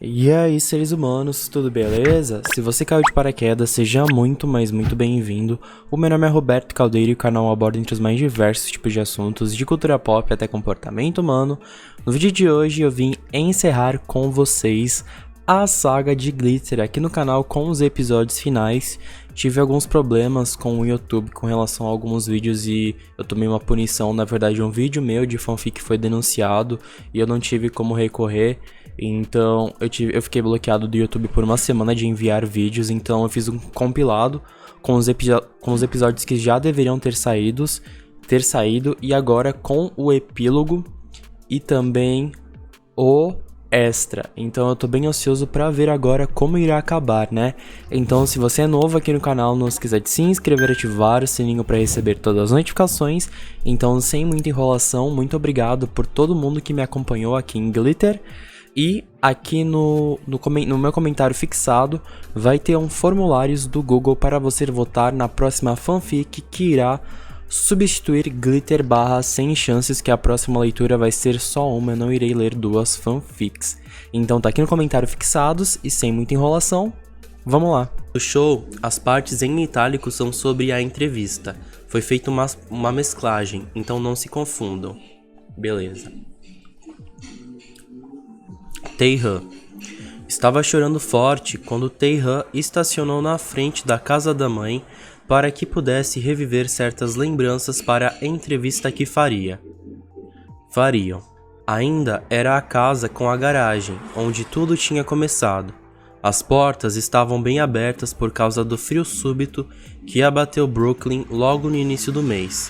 E aí, seres humanos, tudo beleza? Se você caiu de paraquedas, seja muito, mas muito bem-vindo. O meu nome é Roberto Caldeiro e o canal aborda entre os mais diversos tipos de assuntos, de cultura pop até comportamento humano. No vídeo de hoje eu vim encerrar com vocês a saga de Glitter aqui no canal com os episódios finais. Tive alguns problemas com o YouTube com relação a alguns vídeos e eu tomei uma punição. Na verdade, um vídeo meu de fanfic foi denunciado e eu não tive como recorrer. Então eu fiquei bloqueado do YouTube por uma semana de enviar vídeos. Então eu fiz um compilado com os episódios que já deveriam ter saído e agora com o epílogo e também o extra. Então eu tô bem ansioso pra ver agora como irá acabar, né? Então se você é novo aqui no canal, não esqueça de se inscrever e ativar o sininho pra receber todas as notificações. Então sem muita enrolação, muito obrigado por todo mundo que me acompanhou aqui em Glitter. E aqui no meu comentário fixado vai ter um formulário do Google para você votar na próxima fanfic que irá substituir Glitter / Sem Chances, que a próxima leitura vai ser só uma, eu não irei ler duas fanfics. Então tá aqui no comentário fixados e sem muita enrolação, vamos lá. No show, as partes em itálico são sobre a entrevista. Foi feita uma mesclagem, então não se confundam. Beleza. Tae-han estava chorando forte quando Tae-han estacionou na frente da casa da mãe para que pudesse reviver certas lembranças para a entrevista que fariam. Ainda era a casa com a garagem, onde tudo tinha começado. As portas estavam bem abertas por causa do frio súbito que abateu Brooklyn logo no início do mês.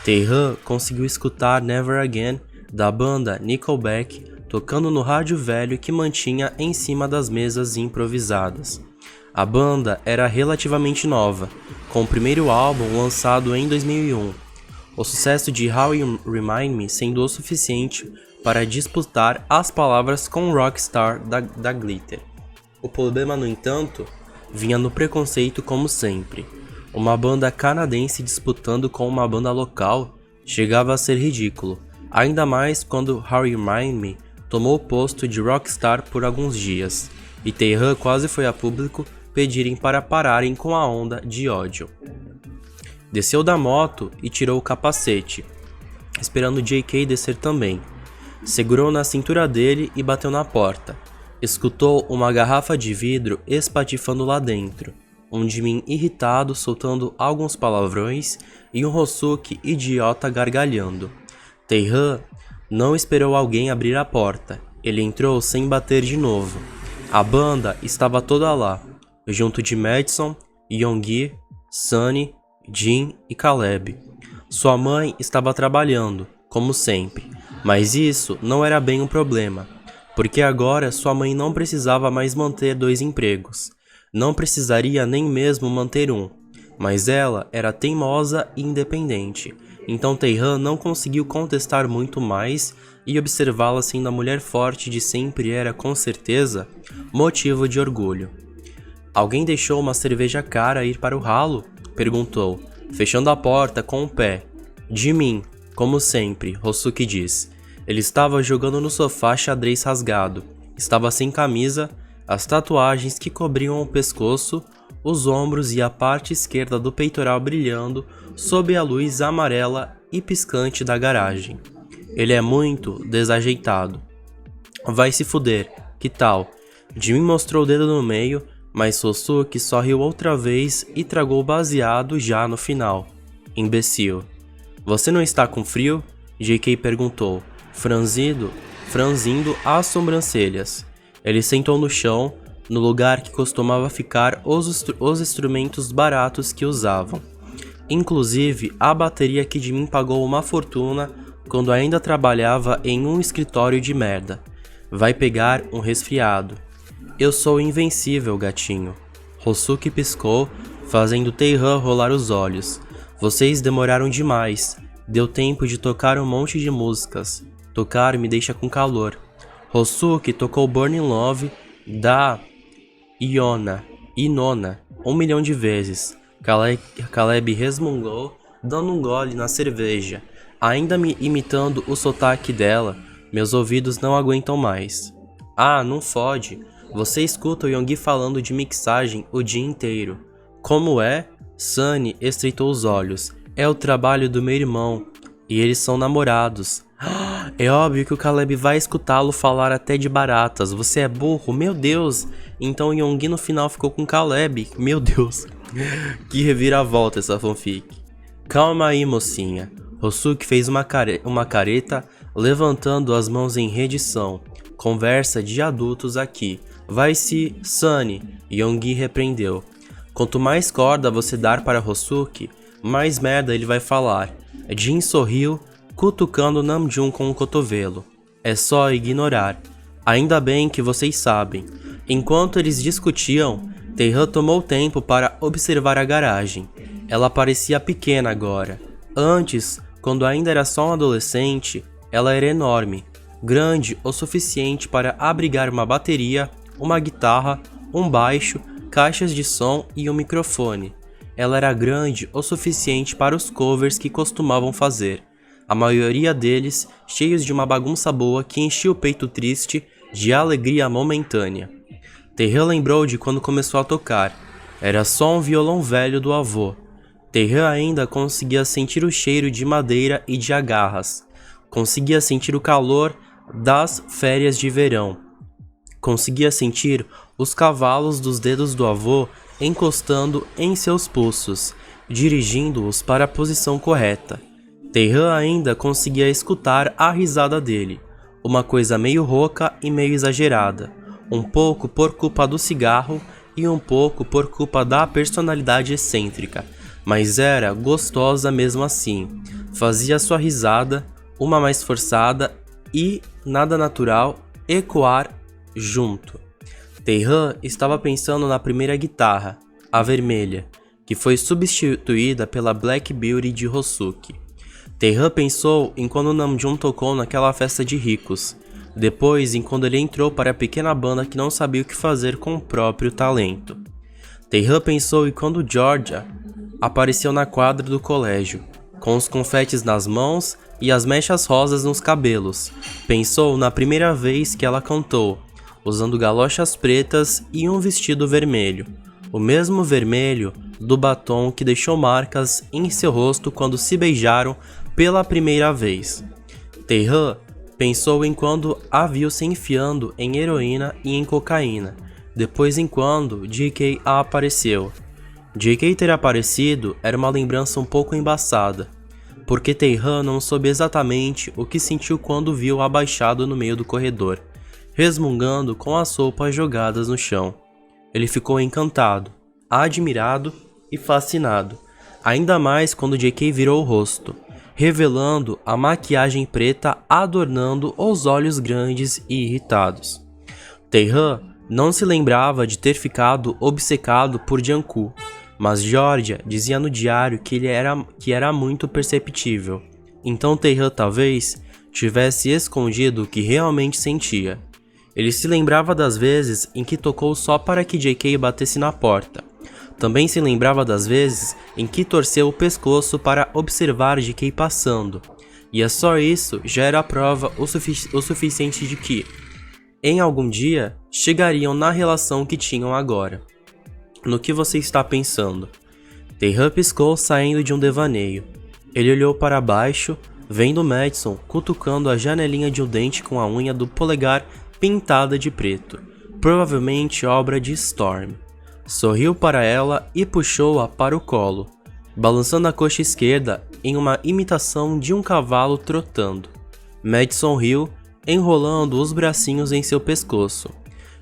Tae-han conseguiu escutar Never Again, da banda Nickelback, tocando no rádio velho que mantinha em cima das mesas improvisadas. A banda era relativamente nova, com o primeiro álbum lançado em 2001, o sucesso de How You Remind Me sendo o suficiente para disputar as palavras com Rockstar da Glitter. O problema, no entanto, vinha no preconceito como sempre. Uma banda canadense disputando com uma banda local chegava a ser ridículo, ainda mais quando How You Remind Me tomou o posto de Rockstar por alguns dias, e Tae-han quase foi a público pedirem para pararem com a onda de ódio. Desceu da moto e tirou o capacete, esperando JK descer também. Segurou na cintura dele e bateu na porta. Escutou uma garrafa de vidro espatifando lá dentro, um Jimin irritado soltando alguns palavrões e um Hosuke idiota gargalhando. Tae-han não esperou alguém abrir a porta. Ele entrou sem bater de novo. A banda estava toda lá, junto de Madison, Yoongi, Sunny, Jin e Caleb. Sua mãe estava trabalhando, como sempre, mas isso não era bem um problema, porque agora sua mãe não precisava mais manter 2 empregos. Não precisaria nem mesmo manter um, mas ela era teimosa e independente. Então Tae-han não conseguiu contestar muito mais e observá-la sendo a mulher forte de sempre era, com certeza, motivo de orgulho. Alguém deixou uma cerveja cara ir para o ralo? Perguntou, fechando a porta com o pé. Jimin, como sempre, Hosuke diz. Ele estava jogando no sofá xadrez rasgado. Estava sem camisa, as tatuagens que cobriam o pescoço, os ombros e a parte esquerda do peitoral brilhando sob a luz amarela e piscante da garagem. Ele é muito desajeitado. Vai se fuder, que tal? Jimin mostrou o dedo no meio, mas Hosuke só riu outra vez e tragou o baseado já no final. Imbecil. Você não está com frio? JK perguntou, franzindo as sobrancelhas. Ele sentou no chão, no lugar que costumava ficar os instrumentos baratos que usavam. Inclusive, a bateria que Jimin pagou uma fortuna quando ainda trabalhava em um escritório de merda. Vai pegar um resfriado. Eu sou invencível, gatinho. Hosuke piscou, fazendo Tae-han rolar os olhos. Vocês demoraram demais. Deu tempo de tocar um monte de músicas. Tocar me deixa com calor. Hosuke tocou Burning Love da Inona 1 milhão de vezes. Caleb resmungou, dando um gole na cerveja, ainda me imitando o sotaque dela. Meus ouvidos não aguentam mais. Ah, não fode. Você escuta o Yoongi falando de mixagem o dia inteiro. Como é? Sunny estreitou os olhos. É o trabalho do meu irmão. E eles são namorados. É óbvio que o Caleb vai escutá-lo falar até de baratas. Você é burro? Meu Deus! Então o Yoongi no final ficou com Caleb. Meu Deus. Que reviravolta essa fanfic. Calma aí, mocinha. Hosuki fez uma careta, levantando as mãos em redição. Conversa de adultos aqui. Vai se, Sunny, Yoongi repreendeu. Quanto mais corda você dar para Hosuki, mais merda ele vai falar. Jin sorriu, cutucando Namjoon com o cotovelo. É só ignorar. Ainda bem que vocês sabem. Enquanto eles discutiam, Taehan tomou tempo para observar a garagem. Ela parecia pequena agora. Antes, quando ainda era só um adolescente, ela era enorme. Grande o suficiente para abrigar uma bateria, uma guitarra, um baixo, caixas de som e um microfone. Ela era grande o suficiente para os covers que costumavam fazer, a maioria deles cheios de uma bagunça boa que enchia o peito triste de alegria momentânea. Taehan lembrou de quando começou a tocar. Era só um violão velho do avô. Taehan ainda conseguia sentir o cheiro de madeira e de agarras. Conseguia sentir o calor das férias de verão. Conseguia sentir os cavalos dos dedos do avô encostando em seus pulsos, dirigindo-os para a posição correta. Taehan ainda conseguia escutar a risada dele, uma coisa meio rouca e meio exagerada, um pouco por culpa do cigarro e um pouco por culpa da personalidade excêntrica, mas era gostosa mesmo assim. Fazia sua risada, uma mais forçada e, nada natural, ecoar junto. Taehan estava pensando na primeira guitarra, a vermelha, que foi substituída pela Black Beauty de Hosuki. Taehan pensou em quando Namjoon tocou naquela festa de ricos, depois em quando ele entrou para a pequena banda que não sabia o que fazer com o próprio talento. Taehan pensou em quando Georgia apareceu na quadra do colégio, com os confetes nas mãos e as mechas rosas nos cabelos. Pensou na primeira vez que ela cantou, usando galochas pretas e um vestido vermelho, o mesmo vermelho do batom que deixou marcas em seu rosto quando se beijaram pela primeira vez. Taehan pensou em quando a viu se enfiando em heroína e em cocaína, depois em quando JK apareceu. JK ter aparecido era uma lembrança um pouco embaçada, porque Taehan não soube exatamente o que sentiu quando viu abaixado no meio do corredor, resmungando com as roupas jogadas no chão. Ele ficou encantado, admirado e fascinado, ainda mais quando JK virou o rosto, revelando a maquiagem preta adornando os olhos grandes e irritados. Taehan não se lembrava de ter ficado obcecado por Jungkook, mas Georgia dizia no diário que era muito perceptível. Então Taehan talvez tivesse escondido o que realmente sentia. Ele se lembrava das vezes em que tocou só para que JK batesse na porta. Também se lembrava das vezes em que torceu o pescoço para observar JK passando. E só isso já era prova o suficiente de que, em algum dia, chegariam na relação que tinham agora. No que você está pensando? Taehan piscou saindo de um devaneio. Ele olhou para baixo, vendo Madison cutucando a janelinha de um dente com a unha do polegar pintada de preto, provavelmente obra de Storm. Sorriu para ela e puxou-a para o colo, balançando a coxa esquerda em uma imitação de um cavalo trotando. Madison riu, enrolando os bracinhos em seu pescoço.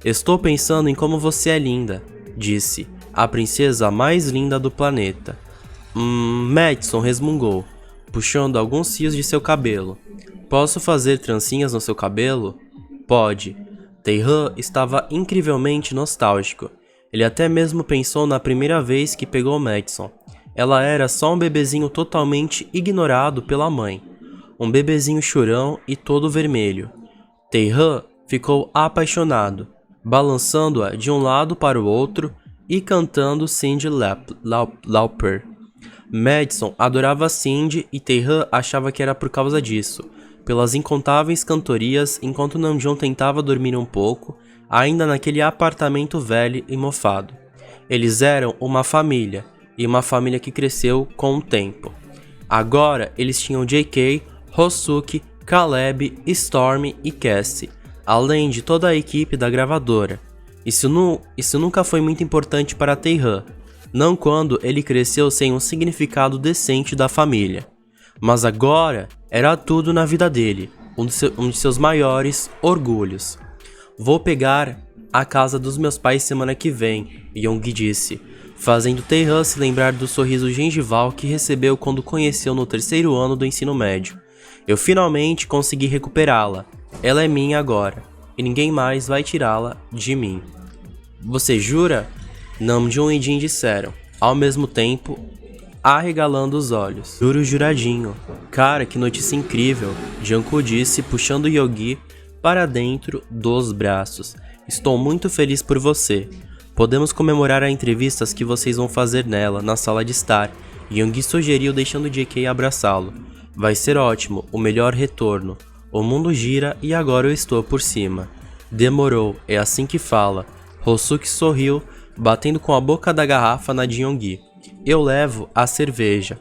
Estou pensando em como você é linda, disse, a princesa mais linda do planeta. Madison resmungou, puxando alguns fios de seu cabelo. Posso fazer trancinhas no seu cabelo? Pode. Taehan estava incrivelmente nostálgico. Ele até mesmo pensou na primeira vez que pegou Madison. Ela era só um bebezinho totalmente ignorado pela mãe. Um bebezinho chorão e todo vermelho. Taehan ficou apaixonado, balançando-a de um lado para o outro e cantando Cyndi Lauper. Madison adorava Cyndi e Taehan achava que era por causa disso, pelas incontáveis cantorias enquanto Namjoon tentava dormir um pouco, ainda naquele apartamento velho e mofado. Eles eram uma família, e uma família que cresceu com o tempo. Agora eles tinham JK, Hosuke, Caleb, Storm e Cassie, além de toda a equipe da gravadora. Isso nunca foi muito importante para Taehan, não quando ele cresceu sem um significado decente da família. Mas agora era tudo na vida dele, um de seus maiores orgulhos. Vou pegar a casa dos meus pais semana que vem, Yoongi disse, fazendo Taehan se lembrar do sorriso gengival que recebeu quando conheceu no 3º ano do ensino médio. Eu finalmente consegui recuperá-la. Ela é minha agora, e ninguém mais vai tirá-la de mim. Você jura? Namjoon e Jin disseram, ao mesmo tempo, arregalando os olhos. Juro juradinho. Cara, que notícia incrível, Jungkook disse, puxando Yoongi para dentro dos braços. Estou muito feliz por você. Podemos comemorar as entrevistas que vocês vão fazer nela, na sala de estar. Yoongi sugeriu, deixando JK abraçá-lo. Vai ser ótimo, o melhor retorno. O mundo gira e agora eu estou por cima. Demorou, é assim que fala. Hosuke sorriu, batendo com a boca da garrafa na de Yoongi. Eu levo a cerveja.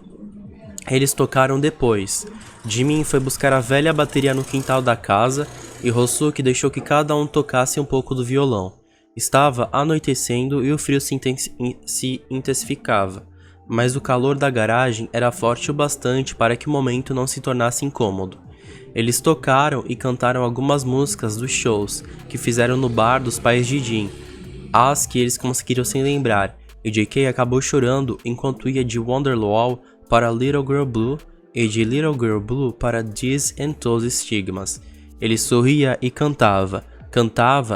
Eles tocaram depois. Jimin foi buscar a velha bateria no quintal da casa e Hosuke deixou que cada um tocasse um pouco do violão. Estava anoitecendo e o frio se intensificava, mas o calor da garagem era forte o bastante para que o momento não se tornasse incômodo. Eles tocaram e cantaram algumas músicas dos shows que fizeram no bar dos pais de Jin, as que eles conseguiram se lembrar, e JK acabou chorando enquanto ia de Wonderwall para Little Girl Blue e de Little Girl Blue para These and Those Stigmas. Ele sorria e cantava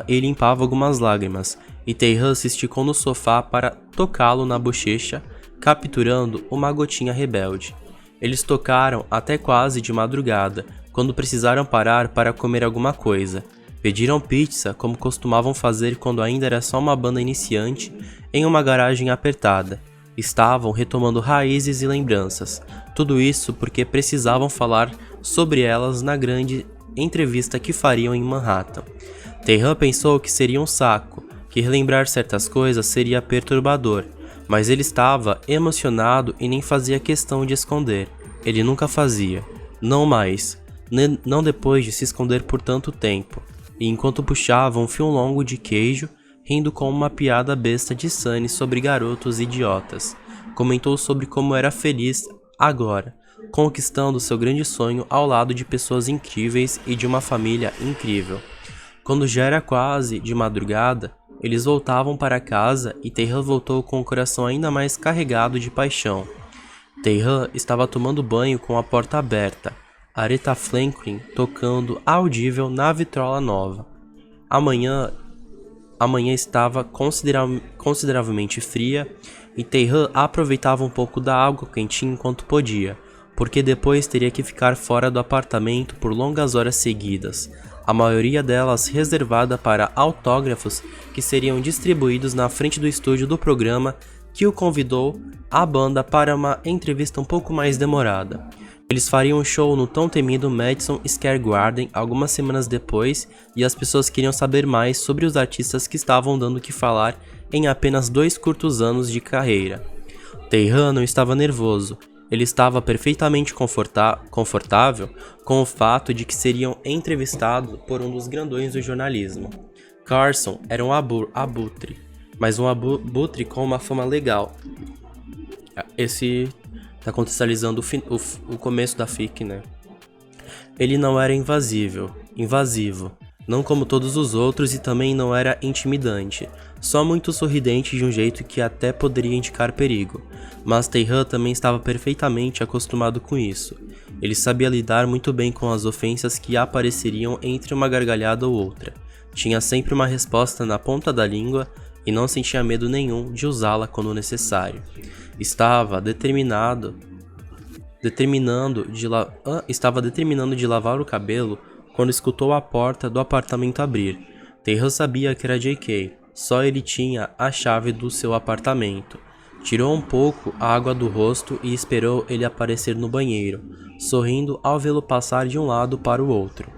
e limpava algumas lágrimas, e Taehan se esticou no sofá para tocá-lo na bochecha, capturando uma gotinha rebelde. Eles tocaram até quase de madrugada, quando precisaram parar para comer alguma coisa. Pediram pizza, como costumavam fazer quando ainda era só uma banda iniciante, em uma garagem apertada. Estavam retomando raízes e lembranças. Tudo isso porque precisavam falar sobre elas na grande entrevista que fariam em Manhattan. Taehan pensou que seria um saco, que relembrar certas coisas seria perturbador, mas ele estava emocionado e nem fazia questão de esconder. Ele nunca fazia. Não mais. Não depois de se esconder por tanto tempo. E enquanto puxava um fio longo de queijo, rindo com uma piada besta de Sunny sobre garotos idiotas, comentou sobre como era feliz agora, conquistando seu grande sonho ao lado de pessoas incríveis e de uma família incrível. Quando já era quase de madrugada, eles voltavam para casa e Taehan voltou com o coração ainda mais carregado de paixão. Taehan estava tomando banho com a porta aberta, Aretha Franklin tocando audível na vitrola nova. Amanhã estava consideravelmente fria e Taehan aproveitava um pouco da água quentinha enquanto podia, porque depois teria que ficar fora do apartamento por longas horas seguidas, a maioria delas reservada para autógrafos que seriam distribuídos na frente do estúdio do programa que o convidou à banda para uma entrevista um pouco mais demorada. Eles fariam um show no tão temido Madison Square Garden algumas semanas depois e as pessoas queriam saber mais sobre os artistas que estavam dando o que falar em apenas 2 curtos anos de carreira. Taehan não estava nervoso. Ele estava perfeitamente confortável com o fato de que seriam entrevistados por um dos grandões do jornalismo. Carson era um abutre, mas um abutre com uma fama legal. Esse tá contextualizando o começo da fic, né? Ele não era invasivo, não como todos os outros, e também não era intimidante, só muito sorridente de um jeito que até poderia indicar perigo. Mas Taehan também estava perfeitamente acostumado com isso. Ele sabia lidar muito bem com as ofensas que apareceriam entre uma gargalhada ou outra. Tinha sempre uma resposta na ponta da língua e não sentia medo nenhum de usá-la quando necessário. Estava determinando de lavar o cabelo quando escutou a porta do apartamento abrir. Taehan sabia que era JK, só ele tinha a chave do seu apartamento. Tirou um pouco a água do rosto e esperou ele aparecer no banheiro, sorrindo ao vê-lo passar de um lado para o outro.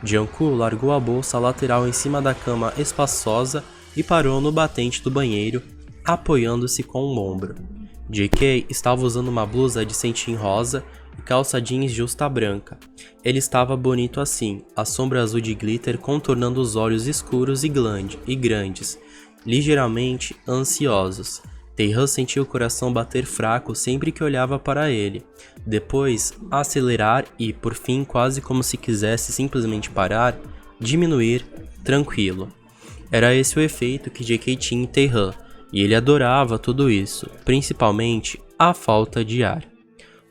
Jianku largou a bolsa lateral em cima da cama espaçosa e parou no batente do banheiro, apoiando-se com um ombro. JK estava usando uma blusa de cetim rosa e calça jeans justa branca. Ele estava bonito assim, a sombra azul de glitter contornando os olhos escuros e grandes, ligeiramente ansiosos. Taehan sentiu o coração bater fraco sempre que olhava para ele, depois acelerar e, por fim, quase como se quisesse simplesmente parar, diminuir, tranquilo. Era esse o efeito que JK tinha em Taehan, e ele adorava tudo isso, principalmente a falta de ar.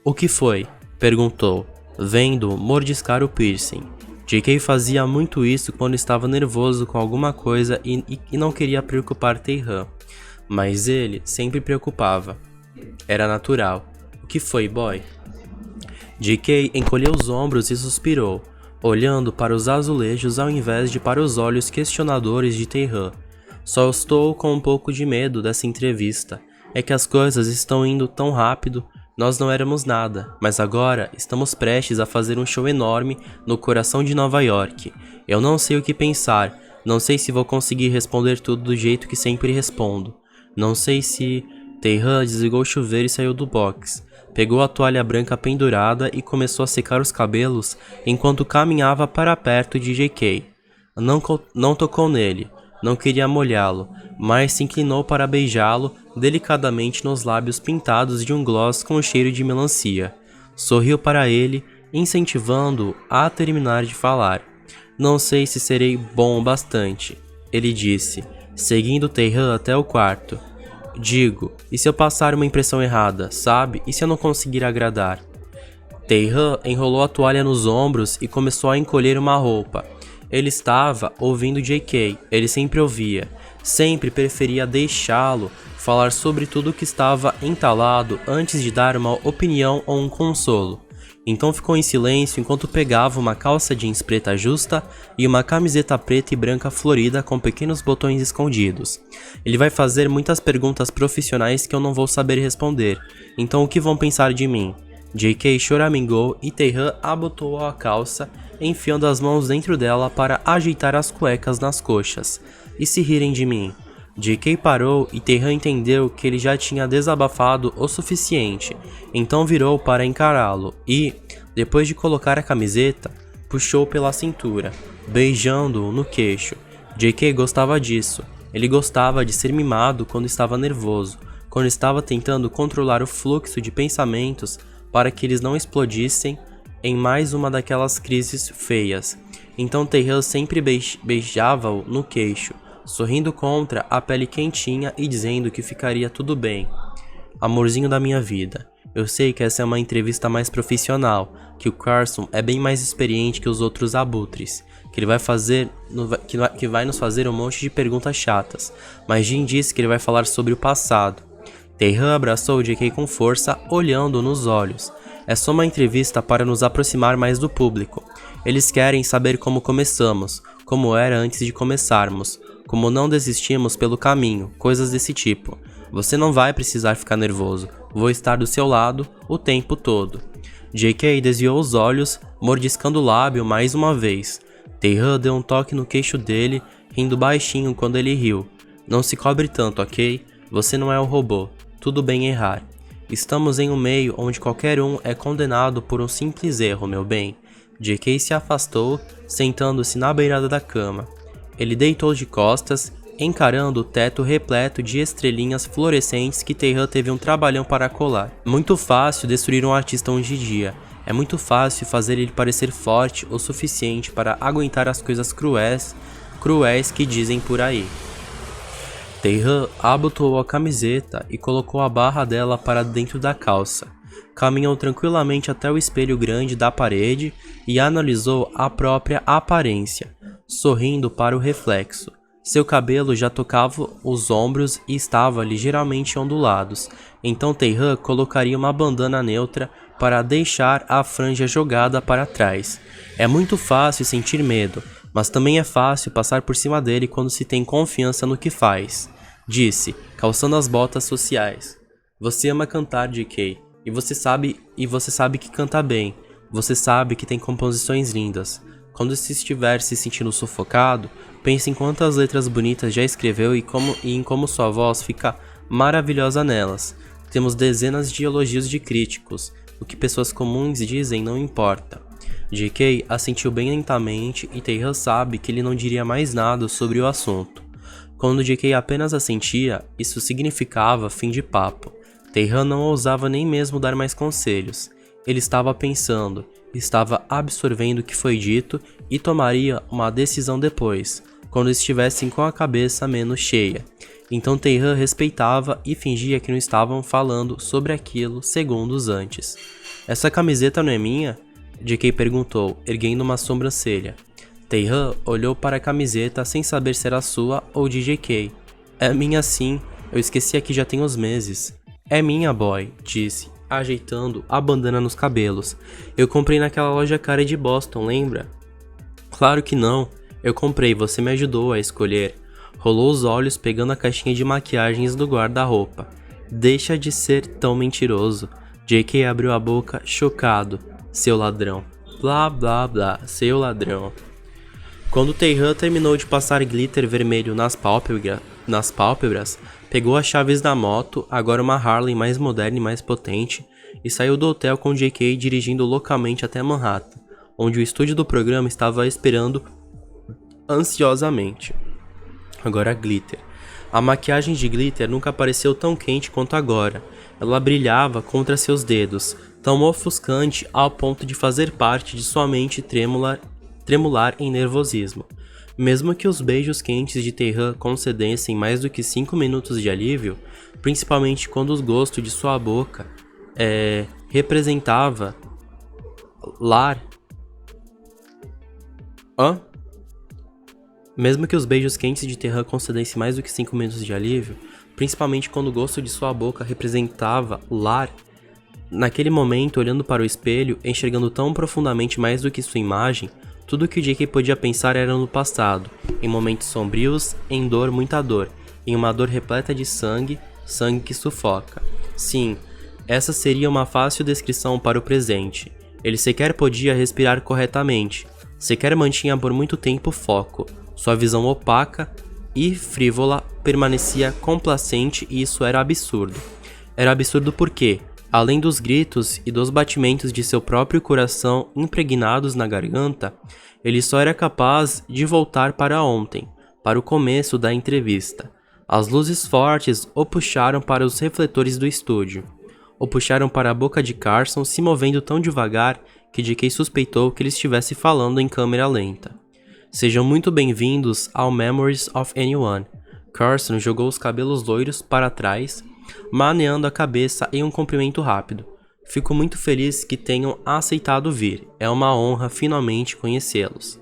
"O que foi?" perguntou, vendo mordiscar o piercing. JK fazia muito isso quando estava nervoso com alguma coisa e não queria preocupar Taehan. Mas ele sempre preocupava. Era natural. "O que foi, boy?" JK encolheu os ombros e suspirou, olhando para os azulejos ao invés de para os olhos questionadores de Taehan. "Só estou com um pouco de medo dessa entrevista. É que as coisas estão indo tão rápido. Nós não éramos nada, mas agora estamos prestes a fazer um show enorme no coração de Nova York. Eu não sei o que pensar. Não sei se vou conseguir responder tudo do jeito que sempre respondo. Não sei se..." Taehan desligou o chuveiro e saiu do box. Pegou a toalha branca pendurada e começou a secar os cabelos enquanto caminhava para perto de JK. Não tocou nele, não queria molhá-lo, mas se inclinou para beijá-lo delicadamente nos lábios pintados de um gloss com cheiro de melancia. Sorriu para ele, incentivando-o a terminar de falar. "Não sei se serei bom o bastante", ele disse, seguindo Taehan até o quarto. "Digo, e se eu passar uma impressão errada, sabe? E se eu não conseguir agradar?" Taehan enrolou a toalha nos ombros e começou a encolher uma roupa. Ele estava ouvindo JK, ele sempre ouvia, sempre preferia deixá-lo falar sobre tudo o que estava entalado antes de dar uma opinião ou um consolo. Então ficou em silêncio enquanto pegava uma calça jeans preta justa e uma camiseta preta e branca florida com pequenos botões escondidos. "Ele vai fazer muitas perguntas profissionais que eu não vou saber responder, então o que vão pensar de mim?" JK choramingou e Taehan abotoou a calça, enfiando as mãos dentro dela para ajeitar as cuecas nas coxas. "E se rirem de mim?" JK parou e Taehan entendeu que ele já tinha desabafado o suficiente, então virou para encará-lo e, depois de colocar a camiseta, puxou pela cintura, beijando-o no queixo. JK gostava disso. Ele gostava de ser mimado quando estava nervoso, quando estava tentando controlar o fluxo de pensamentos para que eles não explodissem em mais uma daquelas crises feias. Então Taehan sempre beijava-o no queixo, sorrindo contra a pele quentinha e dizendo que ficaria tudo bem. "Amorzinho da minha vida, eu sei que essa é uma entrevista mais profissional, que o Carson é bem mais experiente que os outros abutres, que ele vai que vai nos fazer um monte de perguntas chatas, mas Jin disse que ele vai falar sobre o passado." Taehan abraçou JK com força, olhando nos olhos. "É só uma entrevista para nos aproximar mais do público. Eles querem saber como começamos, como era antes de começarmos, como não desistimos pelo caminho, coisas desse tipo. Você não vai precisar ficar nervoso, vou estar do seu lado o tempo todo." JK desviou os olhos, mordiscando o lábio mais uma vez. Taehan deu um toque no queixo dele, rindo baixinho quando ele riu. "Não se cobre tanto, ok? Você não é um robô, tudo bem errar. Estamos em um meio onde qualquer um é condenado por um simples erro, meu bem." JK se afastou, sentando-se na beirada da cama. Ele deitou de costas, encarando o teto repleto de estrelinhas fluorescentes que Taehan teve um trabalhão para colar. Muito fácil destruir um artista hoje em dia. É muito fácil fazer ele parecer forte o suficiente para aguentar as coisas cruéis que dizem por aí. Taehan abotoou a camiseta e colocou a barra dela para dentro da calça. Caminhou tranquilamente até o espelho grande da parede e analisou a própria aparência, sorrindo para o reflexo. Seu cabelo já tocava os ombros e estava ligeiramente ondulados, então Taehan colocaria uma bandana neutra para deixar a franja jogada para trás. É muito fácil sentir medo, mas também é fácil passar por cima dele quando se tem confiança no que faz, disse, calçando as botas sociais. "Você ama cantar, JK, e você sabe que canta bem. Você sabe que tem composições lindas. Quando se estiver se sentindo sufocado, pense em quantas letras bonitas já escreveu e em como sua voz fica maravilhosa nelas. Temos dezenas de elogios de críticos. O que pessoas comuns dizem não importa. JK assentiu bem lentamente e Taehan sabe que ele não diria mais nada sobre o assunto. Quando JK apenas assentia, isso significava fim de papo. Taehan não ousava nem mesmo dar mais conselhos. Ele estava pensando, estava absorvendo o que foi dito e tomaria uma decisão depois, quando estivessem com a cabeça menos cheia. Então Taehan respeitava e fingia que não estavam falando sobre aquilo segundos antes. Essa camiseta não é minha? JK perguntou, erguendo uma sobrancelha. Taehan olhou para a camiseta sem saber se era sua ou de JK. É minha sim, eu esqueci aqui já tem uns meses. É minha, boy, disse, ajeitando a bandana nos cabelos. Eu comprei naquela loja cara de Boston, lembra? Claro que não, eu comprei, você me ajudou a escolher. Rolou os olhos pegando a caixinha de maquiagens do guarda-roupa. Deixa de ser tão mentiroso. JK abriu a boca, chocado. Seu ladrão. Blá blá blá, seu ladrão. Quando Taehan terminou de passar glitter vermelho nas pálpebras, pegou as chaves da moto, agora uma Harley mais moderna e mais potente, e saiu do hotel com JK dirigindo loucamente até Manhattan, onde o estúdio do programa estava esperando ansiosamente. Agora glitter. A maquiagem de glitter nunca apareceu tão quente quanto agora. Ela brilhava contra seus dedos, tão ofuscante ao ponto de fazer parte de sua mente tremular em nervosismo. Mesmo que os beijos quentes de Taehan concedessem mais do que 5 minutos de alívio, principalmente quando o gosto de sua boca representava lar. Mesmo que os beijos quentes de Taehan concedessem mais do que 5 minutos de alívio, principalmente quando o gosto de sua boca representava lar, naquele momento, olhando para o espelho, enxergando tão profundamente mais do que sua imagem, tudo que JK podia pensar era no passado, em momentos sombrios, em dor, muita dor, em uma dor repleta de sangue, sangue que sufoca. Sim, essa seria uma fácil descrição para o presente. Ele sequer podia respirar corretamente, sequer mantinha por muito tempo o foco. Sua visão opaca e frívola permanecia complacente e isso era absurdo. Era absurdo porque, além dos gritos e dos batimentos de seu próprio coração impregnados na garganta, ele só era capaz de voltar para ontem, para o começo da entrevista. As luzes fortes o puxaram para os refletores do estúdio. O puxaram para a boca de Carson se movendo tão devagar que JK suspeitou que ele estivesse falando em câmera lenta. Sejam muito bem-vindos ao Memories of Anyone. Carson jogou os cabelos loiros para trás, maneando a cabeça em um cumprimento rápido. Fico muito feliz que tenham aceitado vir. É uma honra finalmente conhecê-los.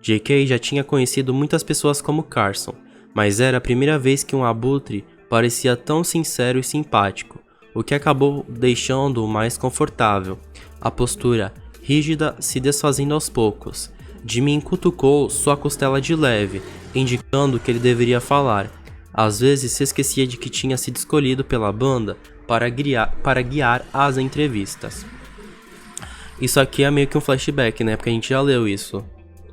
JK já tinha conhecido muitas pessoas como Carson, mas era a primeira vez que um abutre parecia tão sincero e simpático, o que acabou deixando-o mais confortável. A postura rígida se desfazendo aos poucos. Jimin cutucou sua costela de leve, indicando que ele deveria falar. Às vezes se esquecia de que tinha sido escolhido pela banda para guiar as entrevistas. Isso aqui é meio que um flashback, né? Porque a gente já leu isso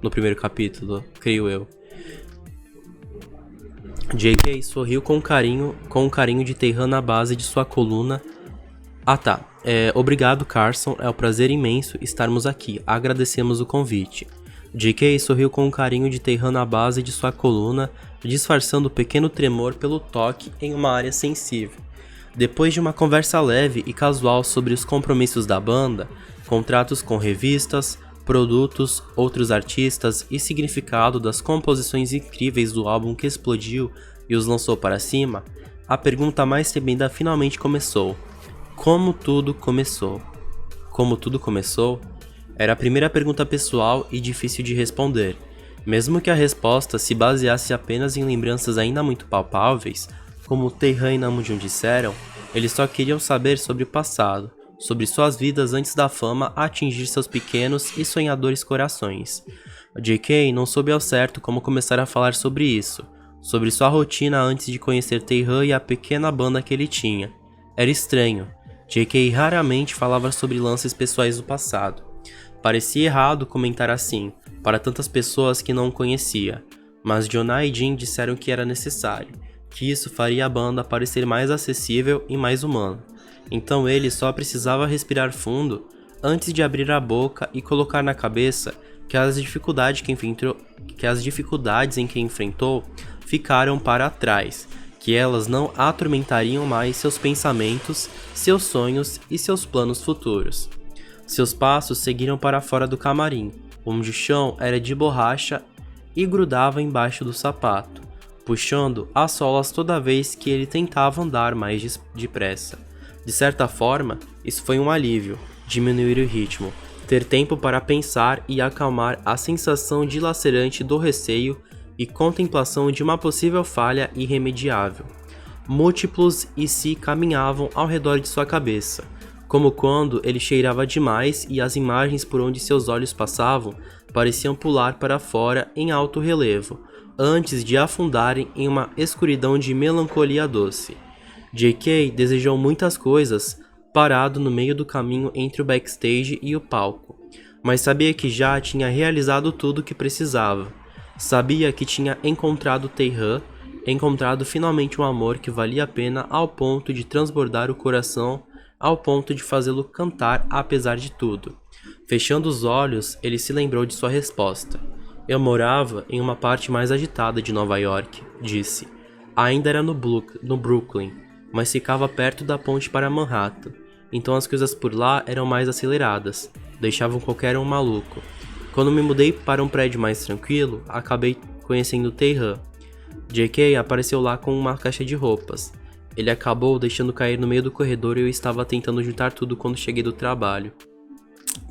no primeiro capítulo, creio eu. JK sorriu com o carinho de Taehan na base de sua coluna. Obrigado, Carson. É um prazer imenso estarmos aqui. Agradecemos o convite. JK sorriu com o carinho de Taehan na base de sua coluna, disfarçando o pequeno tremor pelo toque em uma área sensível. Depois de uma conversa leve e casual sobre os compromissos da banda, contratos com revistas, produtos, outros artistas e significado das composições incríveis do álbum que explodiu e os lançou para cima, a pergunta mais temida finalmente começou. Como tudo começou? Como tudo começou? Era a primeira pergunta pessoal e difícil de responder. Mesmo que a resposta se baseasse apenas em lembranças ainda muito palpáveis, como Taehan e Namjoon disseram, eles só queriam saber sobre o passado, sobre suas vidas antes da fama atingir seus pequenos e sonhadores corações. JK não soube ao certo como começar a falar sobre isso, sobre sua rotina antes de conhecer Taehan e a pequena banda que ele tinha. Era estranho. JK raramente falava sobre lances pessoais do passado. Parecia errado comentar assim, para tantas pessoas que não conhecia, mas Jonah e Jim disseram que era necessário, que isso faria a banda parecer mais acessível e mais humana. Então ele só precisava respirar fundo antes de abrir a boca e colocar na cabeça que as dificuldades em que enfrentou ficaram para trás, que elas não atormentariam mais seus pensamentos, seus sonhos e seus planos futuros. Seus passos seguiram para fora do camarim, onde o chão era de borracha e grudava embaixo do sapato, puxando as solas toda vez que ele tentava andar mais depressa. De certa forma, isso foi um alívio, diminuir o ritmo, ter tempo para pensar e acalmar a sensação dilacerante do receio e contemplação de uma possível falha irremediável. Múltiplos e se caminhavam ao redor de sua cabeça, como quando ele cheirava demais e as imagens por onde seus olhos passavam pareciam pular para fora em alto relevo, antes de afundarem em uma escuridão de melancolia doce. J.K. desejou muitas coisas, parado no meio do caminho entre o backstage e o palco, mas sabia que já tinha realizado tudo o que precisava. Sabia que tinha encontrado Taehan, encontrado finalmente um amor que valia a pena ao ponto de transbordar o coração, ao ponto de fazê-lo cantar apesar de tudo. Fechando os olhos, ele se lembrou de sua resposta. Eu morava em uma parte mais agitada de Nova York, disse. Ainda era no Brooklyn, mas ficava perto da ponte para Manhattan, então as coisas por lá eram mais aceleradas, deixavam qualquer um maluco. Quando me mudei para um prédio mais tranquilo, acabei conhecendo Taehan. J.K. apareceu lá com uma caixa de roupas. Ele acabou deixando cair no meio do corredor e eu estava tentando juntar tudo quando cheguei do trabalho.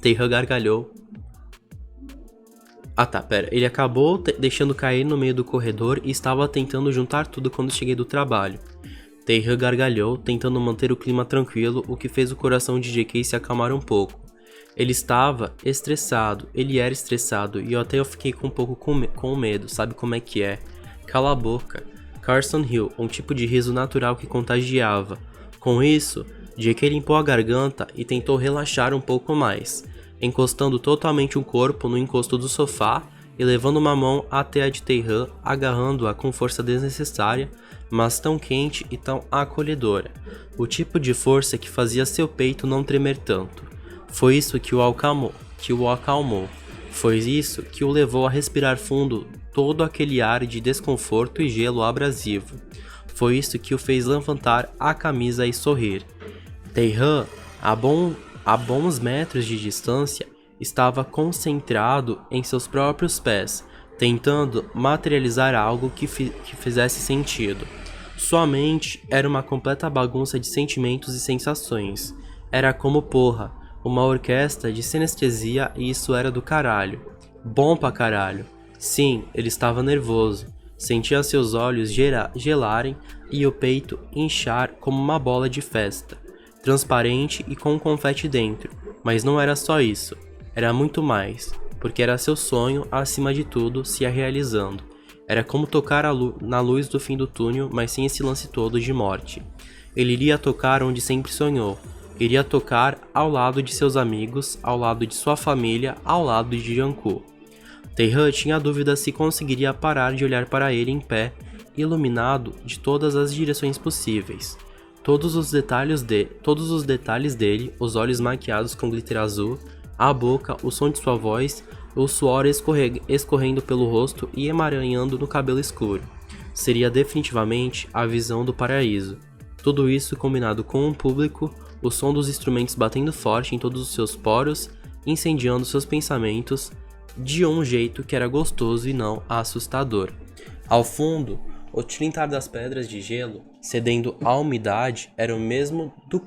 Taehan gargalhou. Ele acabou deixando cair no meio do corredor e estava tentando juntar tudo quando cheguei do trabalho. Taehan gargalhou, tentando manter o clima tranquilo, o que fez o coração de J.K. se acalmar um pouco. Ele era estressado, e eu fiquei um pouco com medo, sabe como é que é? Cala a boca. Carson riu, um tipo de riso natural que contagiava. Com isso, J.K. limpou a garganta e tentou relaxar um pouco mais, encostando totalmente o corpo no encosto do sofá e levando uma mão até a de Taehan, agarrando-a com força desnecessária, mas tão quente e tão acolhedora. O tipo de força que fazia seu peito não tremer tanto. Foi isso que o acalmou. Foi isso que o levou a respirar fundo todo aquele ar de desconforto e gelo abrasivo. Foi isso que o fez levantar a camisa e sorrir. Taehan, a bons metros de distância, estava concentrado em seus próprios pés, tentando materializar algo que fizesse sentido. Sua mente era uma completa bagunça de sentimentos e sensações. Era como uma orquestra de sinestesia e isso era do caralho. Bom pra caralho. Sim, ele estava nervoso. Sentia seus olhos gelarem e o peito inchar como uma bola de festa, transparente e com confete dentro. Mas não era só isso. Era muito mais, porque era seu sonho, acima de tudo, se realizando. Era como tocar na luz do fim do túnel, mas sem esse lance todo de morte. Ele iria tocar onde sempre sonhou. Iria tocar ao lado de seus amigos, ao lado de sua família, ao lado de Jungkook. Taehan tinha dúvida se conseguiria parar de olhar para ele em pé, iluminado de todas as direções possíveis. Todos os detalhes dele, os olhos maquiados com glitter azul, a boca, o som de sua voz, o suor escorrendo pelo rosto e emaranhando no cabelo escuro. Seria definitivamente a visão do paraíso. Tudo isso combinado com um público, o som dos instrumentos batendo forte em todos os seus poros, incendiando seus pensamentos, de um jeito que era gostoso e não assustador. Ao fundo, o tilintar das pedras de gelo, cedendo à umidade, era o mesmo do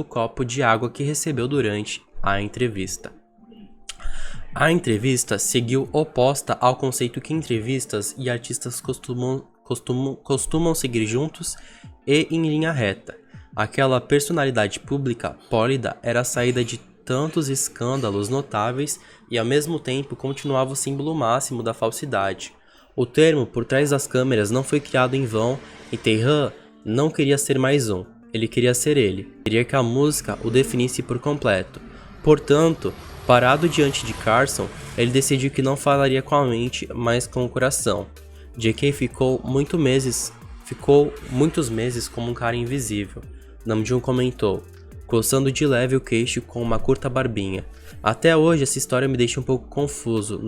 copo de água que recebeu durante a entrevista. A entrevista seguiu oposta ao conceito que entrevistas e artistas costumam seguir juntos e em linha reta. Aquela personalidade pública pólida era a saída de tantos escândalos notáveis e ao mesmo tempo continuava o símbolo máximo da falsidade. O termo por trás das câmeras não foi criado em vão e Taehan não queria ser mais ele queria ser ele, queria que a música o definisse por completo. Portanto, Parado diante de Carson, ele decidiu que não falaria com a mente, mas com o coração. JK ficou muitos meses como um cara invisível. Namjoon comentou, coçando de leve o queixo com uma curta barbinha. Até hoje essa história me deixa um pouco confuso.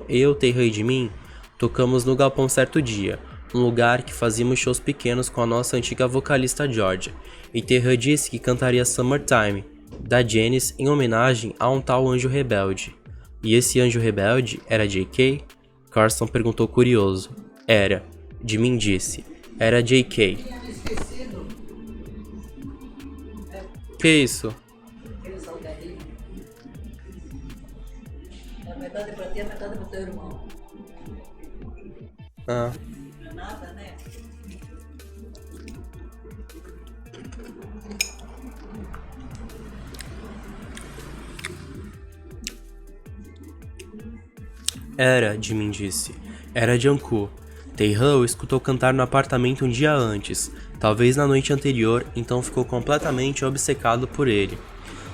Eu, Taehan e Jimin, tocamos no galpão certo dia, um lugar que fazíamos shows pequenos com a nossa antiga vocalista Georgia, e Taehan disse que cantaria Summertime, da Janis, em homenagem a um tal anjo rebelde. E esse anjo rebelde era JK? Carson perguntou curioso. Era. Jimin disse. Era JK. Que isso? Metade pra ti, metade pro teu irmão. Ah. Não é nada, né? Era, Jimin disse. Era Jungkook. Taehan o escutou cantar no apartamento um dia antes, talvez na noite anterior, então ficou completamente obcecado por ele.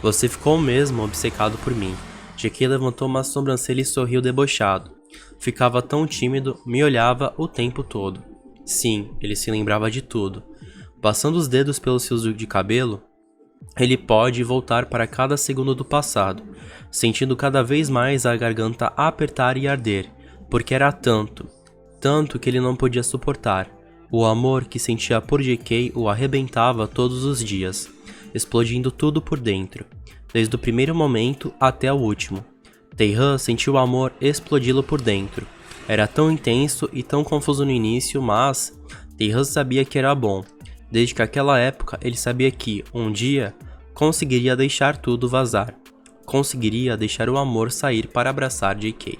Você ficou mesmo obcecado por mim. JK levantou uma sobrancelha e sorriu debochado. Ficava tão tímido, me olhava o tempo todo. Sim, ele se lembrava de tudo. Passando os dedos pelos fios de cabelo, ele pode voltar para cada segundo do passado, sentindo cada vez mais a garganta apertar e arder, porque era tanto que ele não podia suportar. O amor que sentia por JK o arrebentava todos os dias, explodindo tudo por dentro, desde o primeiro momento até o último. Taehan sentiu o amor explodi-lo por dentro. Era tão intenso e tão confuso no início, mas Taehan sabia que era bom. Desde que aquela época ele sabia que, um dia, conseguiria deixar tudo vazar. Conseguiria deixar o amor sair para abraçar JK.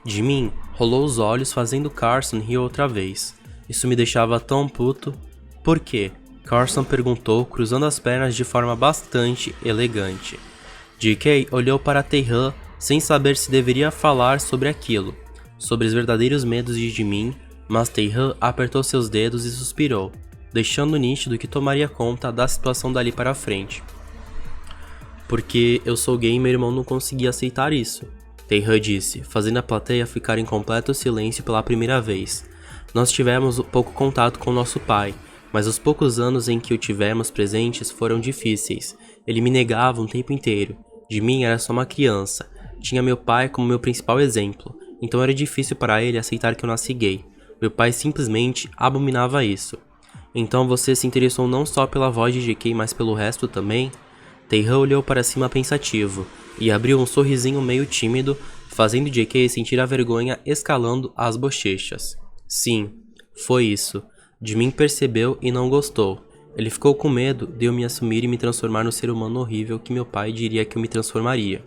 Jimin rolou os olhos fazendo Carson rir outra vez. Isso me deixava tão puto. Por quê? Carson perguntou, cruzando as pernas de forma bastante elegante. JK olhou para Taehan sem saber se deveria falar sobre aquilo, sobre os verdadeiros medos de Jimin, mas Taehan apertou seus dedos e suspirou, deixando nítido que tomaria conta da situação dali para frente. Porque eu sou gay e meu irmão não conseguia aceitar isso, Taehan disse, fazendo a plateia ficar em completo silêncio pela primeira vez. Nós tivemos pouco contato com nosso pai, mas os poucos anos em que o tivemos presentes foram difíceis. Ele me negava o tempo inteiro. Jimin era só uma criança. Tinha meu pai como meu principal exemplo, então era difícil para ele aceitar que eu nasci gay. Meu pai simplesmente abominava isso. Então você se interessou não só pela voz de JK, mas pelo resto também? Taehan olhou para cima pensativo e abriu um sorrisinho meio tímido, fazendo JK sentir a vergonha escalando as bochechas. Sim, foi isso. Jimin percebeu e não gostou. Ele ficou com medo de eu me assumir e me transformar no ser humano horrível que meu pai diria que eu me transformaria.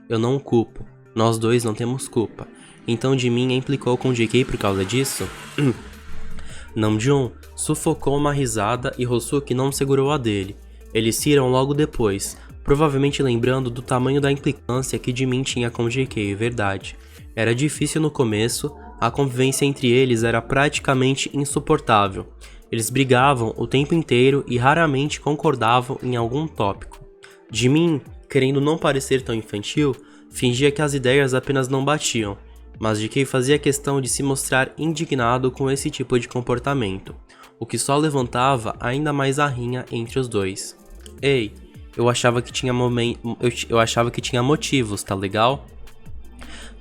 Eu não o culpo. Nós dois não temos culpa. Então Jimin implicou com JK por causa disso? Namjoon sufocou uma risada e Hosuki não segurou a dele. Eles se riram logo depois, provavelmente lembrando do tamanho da implicância que Jimin tinha com JK, verdade. Era difícil no começo, a convivência entre eles era praticamente insuportável. Eles brigavam o tempo inteiro e raramente concordavam em algum tópico. Jimin, querendo não parecer tão infantil, fingia que as ideias apenas não batiam, mas JK fazia questão de se mostrar indignado com esse tipo de comportamento, o que só levantava ainda mais a rinha entre os dois. Ei, eu achava que tinha motivos, tá legal?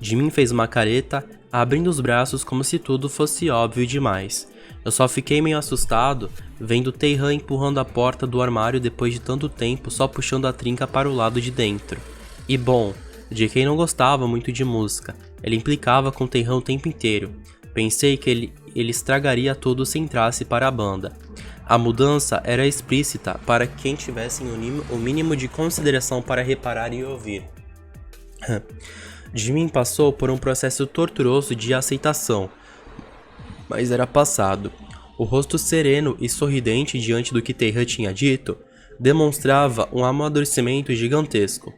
Jimin fez uma careta, abrindo os braços como se tudo fosse óbvio demais. Eu só fiquei meio assustado vendo Taehan empurrando a porta do armário depois de tanto tempo só puxando a trinca para o lado de dentro. E bom, JK não gostava muito de música, ele implicava com Taehan o tempo inteiro. Pensei que ele estragaria tudo se entrasse para a banda. A mudança era explícita para quem tivesse o mínimo de consideração para reparar e ouvir. Jimin passou por um processo torturoso de aceitação, mas era passado. O rosto sereno e sorridente diante do que Taehan tinha dito demonstrava um amadurecimento gigantesco,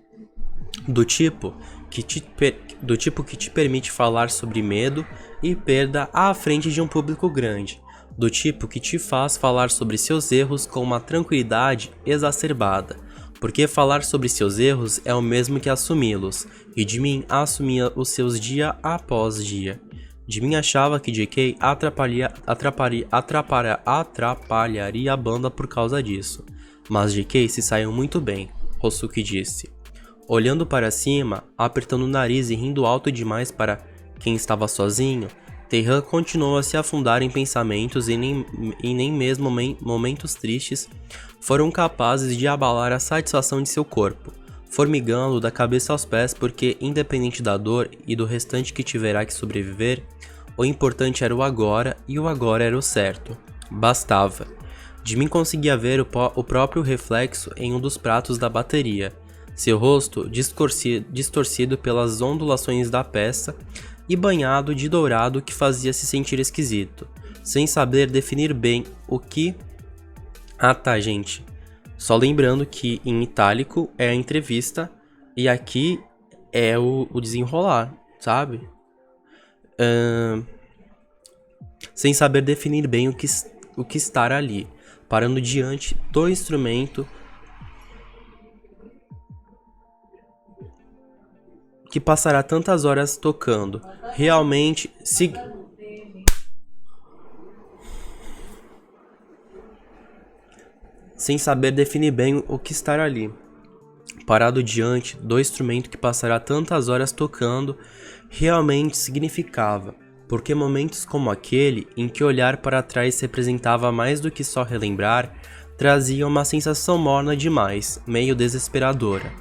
do tipo que te permite falar sobre medo e perda à frente de um público grande, do tipo que te faz falar sobre seus erros com uma tranquilidade exacerbada, porque falar sobre seus erros é o mesmo que assumi-los, e Jimin assumia os seus dia após dia. Jimin achava que JK atrapalharia a banda por causa disso, mas JK se saiu muito bem, Hosuki disse. Olhando para cima, apertando o nariz e rindo alto demais para quem estava sozinho, Taehan continuou a se afundar em pensamentos e nem mesmo momentos tristes foram capazes de abalar a satisfação de seu corpo, formigando da cabeça aos pés porque, independente da dor e do restante que tiverá que sobreviver, o importante era o agora e o agora era o certo. Bastava. Jimin conseguia ver o próprio reflexo em um dos pratos da bateria, seu rosto distorcido pelas ondulações da peça e banhado de dourado que fazia se sentir esquisito, sem saber definir bem o que... Ah tá, gente. Só lembrando que em itálico é a entrevista e aqui é o desenrolar, sabe? Sem saber definir bem o que estar ali, parando diante do instrumento que passará tantas horas tocando, realmente sem saber definir bem o que estar ali, parado diante do instrumento que passará tantas horas tocando, realmente significava, porque momentos como aquele, em que olhar para trás representava mais do que só relembrar, traziam uma sensação morna demais, meio desesperadora.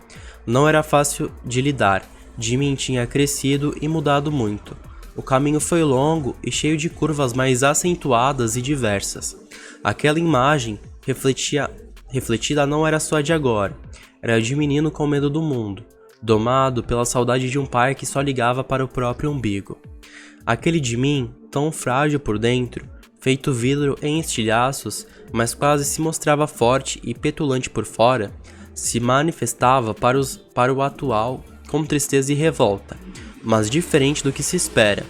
Não era fácil de lidar. Jimin tinha crescido e mudado muito. O caminho foi longo e cheio de curvas mais acentuadas e diversas. Aquela imagem refletida não era só de agora, era de menino com medo do mundo, domado pela saudade de um pai que só ligava para o próprio umbigo. Aquele Jimin, tão frágil por dentro, feito vidro em estilhaços, mas quase se mostrava forte e petulante por fora, se manifestava para o atual com tristeza e revolta, mas diferente do que se espera.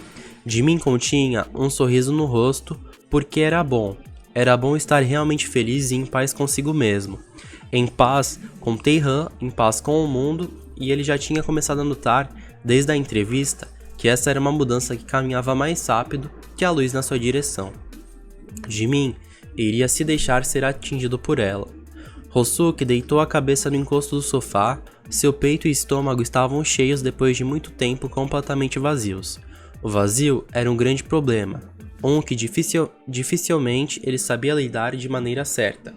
Jimin continha um sorriso no rosto porque era bom estar realmente feliz e em paz consigo mesmo, em paz com Taehan, em paz com o mundo, e ele já tinha começado a notar, desde a entrevista, que essa era uma mudança que caminhava mais rápido que a luz na sua direção. Jimin iria se deixar ser atingido por ela. Hosuki deitou a cabeça no encosto do sofá, seu peito e estômago estavam cheios depois de muito tempo completamente vazios. O vazio era um grande problema, que dificilmente ele sabia lidar de maneira certa,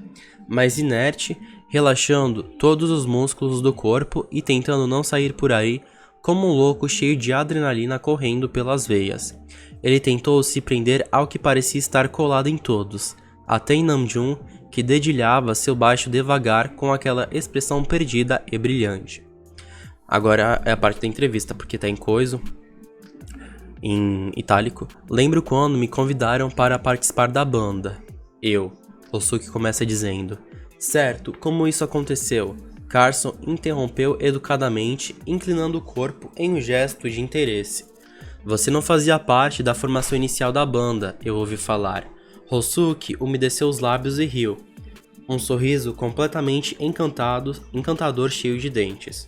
mas inerte, relaxando todos os músculos do corpo e tentando não sair por aí como um louco cheio de adrenalina correndo pelas veias. Ele tentou se prender ao que parecia estar colado em todos, até em Namjoon, que dedilhava seu baixo devagar com aquela expressão perdida e brilhante. Agora é a parte da entrevista, porque tá em coiso, em itálico. Lembro quando me convidaram para participar da banda. Hosuki começa dizendo. Certo, como isso aconteceu? Carson interrompeu educadamente, inclinando o corpo em um gesto de interesse. Você não fazia parte da formação inicial da banda, eu ouvi falar. Hosuki umedeceu os lábios e riu. Um sorriso completamente encantador cheio de dentes.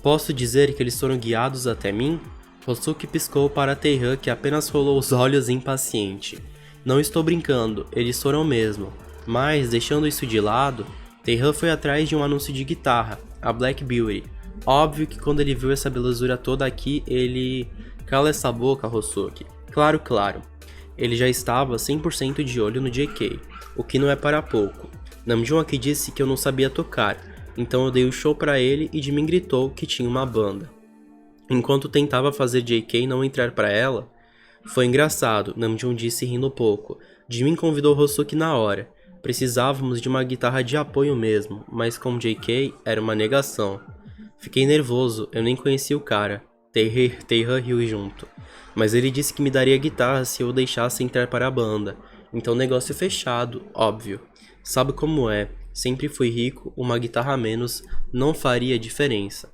Posso dizer que eles foram guiados até mim? Hosuki piscou para Taehan, que apenas rolou os olhos impaciente. Não estou brincando, eles foram mesmo. Mas, deixando isso de lado, Taehan foi atrás de um anúncio de guitarra, a Black Beauty. Óbvio que quando ele viu essa belezura toda aqui, ele... Cala essa boca, Hosuki. Claro. Ele já estava 100% de olho no JK, o que não é para pouco. Namjoon aqui disse que eu não sabia tocar, então eu dei o show pra ele e Jimin gritou que tinha uma banda. Enquanto tentava fazer JK não entrar pra ela, foi engraçado, Namjoon disse rindo pouco. Jimin convidou Hosuki na hora. Precisávamos de uma guitarra de apoio mesmo, mas com JK era uma negação. Fiquei nervoso, eu nem conhecia o cara. Taehan riu junto. Mas ele disse que me daria guitarra se eu o deixasse entrar para a banda. Então negócio fechado, óbvio. Sabe como é, sempre fui rico, uma guitarra a menos não faria diferença.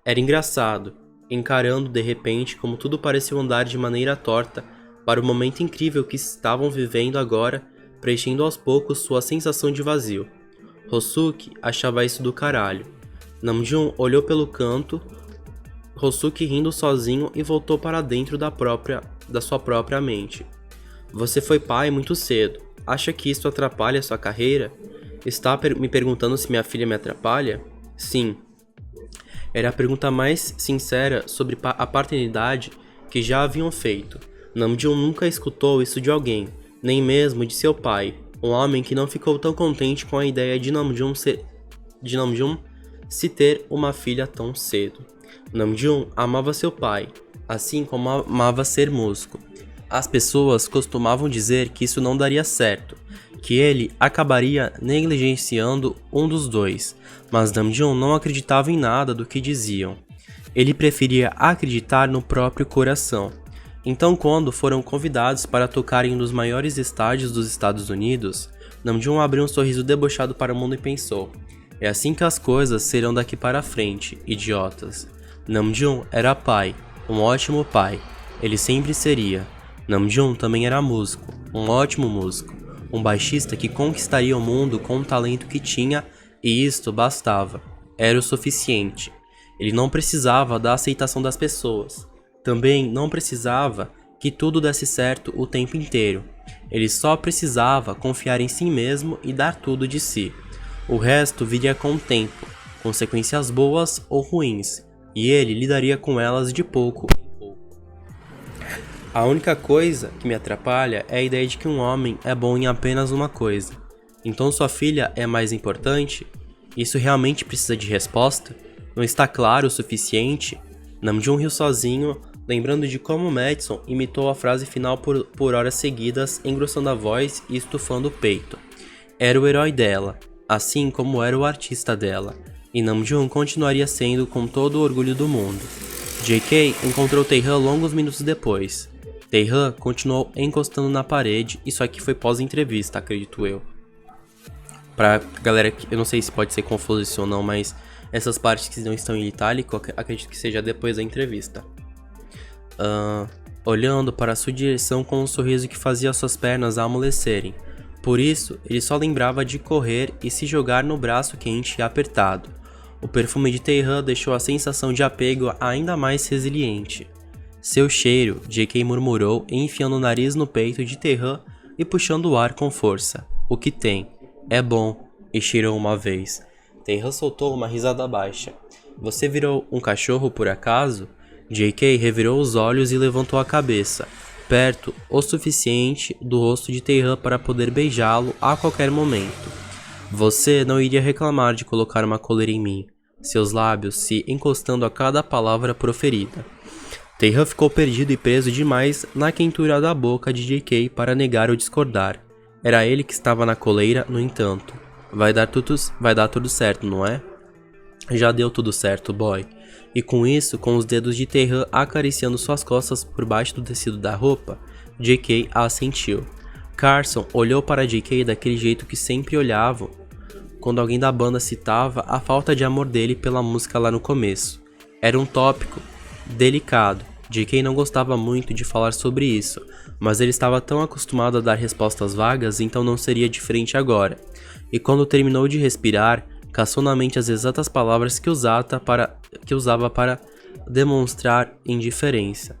Era engraçado, encarando de repente como tudo pareceu andar de maneira torta para o momento incrível que estavam vivendo agora, preenchendo aos poucos sua sensação de vazio. Hosuki achava isso do caralho. Namjoon olhou pelo canto, Hosuki rindo sozinho e voltou para dentro da sua própria mente. Você foi pai muito cedo. Acha que isso atrapalha sua carreira? Está me perguntando se minha filha me atrapalha? Sim. Era a pergunta mais sincera sobre a paternidade que já haviam feito. Namjoon nunca escutou isso de alguém, nem mesmo de seu pai, um homem que não ficou tão contente com a ideia de Namjoon se ter uma filha tão cedo. Namjoon amava seu pai, assim como amava ser músico. As pessoas costumavam dizer que isso não daria certo, que ele acabaria negligenciando um dos dois, mas Namjoon não acreditava em nada do que diziam. Ele preferia acreditar no próprio coração. Então, quando foram convidados para tocar em um dos maiores estádios dos Estados Unidos, Namjoon abriu um sorriso debochado para o mundo e pensou: é assim que as coisas serão daqui para frente, idiotas. Namjoon era pai, um ótimo pai. Ele sempre seria. Namjoon também era músico, um ótimo músico, um baixista que conquistaria o mundo com o talento que tinha, e isto bastava. Era o suficiente. Ele não precisava da aceitação das pessoas. Também não precisava que tudo desse certo o tempo inteiro. Ele só precisava confiar em si mesmo e dar tudo de si. O resto viria com o tempo, consequências boas ou ruins, e ele lidaria com elas de pouco em pouco. A única coisa que me atrapalha é a ideia de que um homem é bom em apenas uma coisa. Então sua filha é mais importante? Isso realmente precisa de resposta? Não está claro o suficiente? Namjoon riu sozinho, lembrando de como Madison imitou a frase final por horas seguidas, engrossando a voz e estufando o peito. Era o herói dela, assim como era o artista dela, e Namjoon continuaria sendo com todo o orgulho do mundo. JK encontrou Taehan longos minutos depois. Taehan continuou encostando na parede, isso aqui foi pós-entrevista, acredito eu. Pra galera que eu não sei se pode ser confuso isso ou não, mas essas partes que não estão em itálico, acredito que seja depois da entrevista. Olhando para sua direção com um sorriso que fazia suas pernas amolecerem. Por isso, ele só lembrava de correr e se jogar no braço quente e apertado. O perfume de Taehan deixou a sensação de apego ainda mais resiliente. Seu cheiro, JK murmurou, enfiando o nariz no peito de Taehan e puxando o ar com força. O que tem? É bom, e cheirou uma vez. Taehan soltou uma risada baixa. Você virou um cachorro por acaso? JK revirou os olhos e levantou a cabeça, perto o suficiente do rosto de Taehan para poder beijá-lo a qualquer momento. Você não iria reclamar de colocar uma coleira em mim, seus lábios se encostando a cada palavra proferida. Taehan ficou perdido e preso demais na quentura da boca de JK para negar ou discordar. Era ele que estava na coleira, no entanto. Vai dar tudo certo, não é? Já deu tudo certo, boy. E com isso, com os dedos de Taehan acariciando suas costas por baixo do tecido da roupa, JK assentiu. Carson olhou para JK daquele jeito que sempre olhava quando alguém da banda citava a falta de amor dele pela música lá no começo. Era um tópico delicado. JK não gostava muito de falar sobre isso, mas ele estava tão acostumado a dar respostas vagas, então não seria diferente agora. E quando terminou de respirar, caçou na mente as exatas palavras que usava para demonstrar indiferença.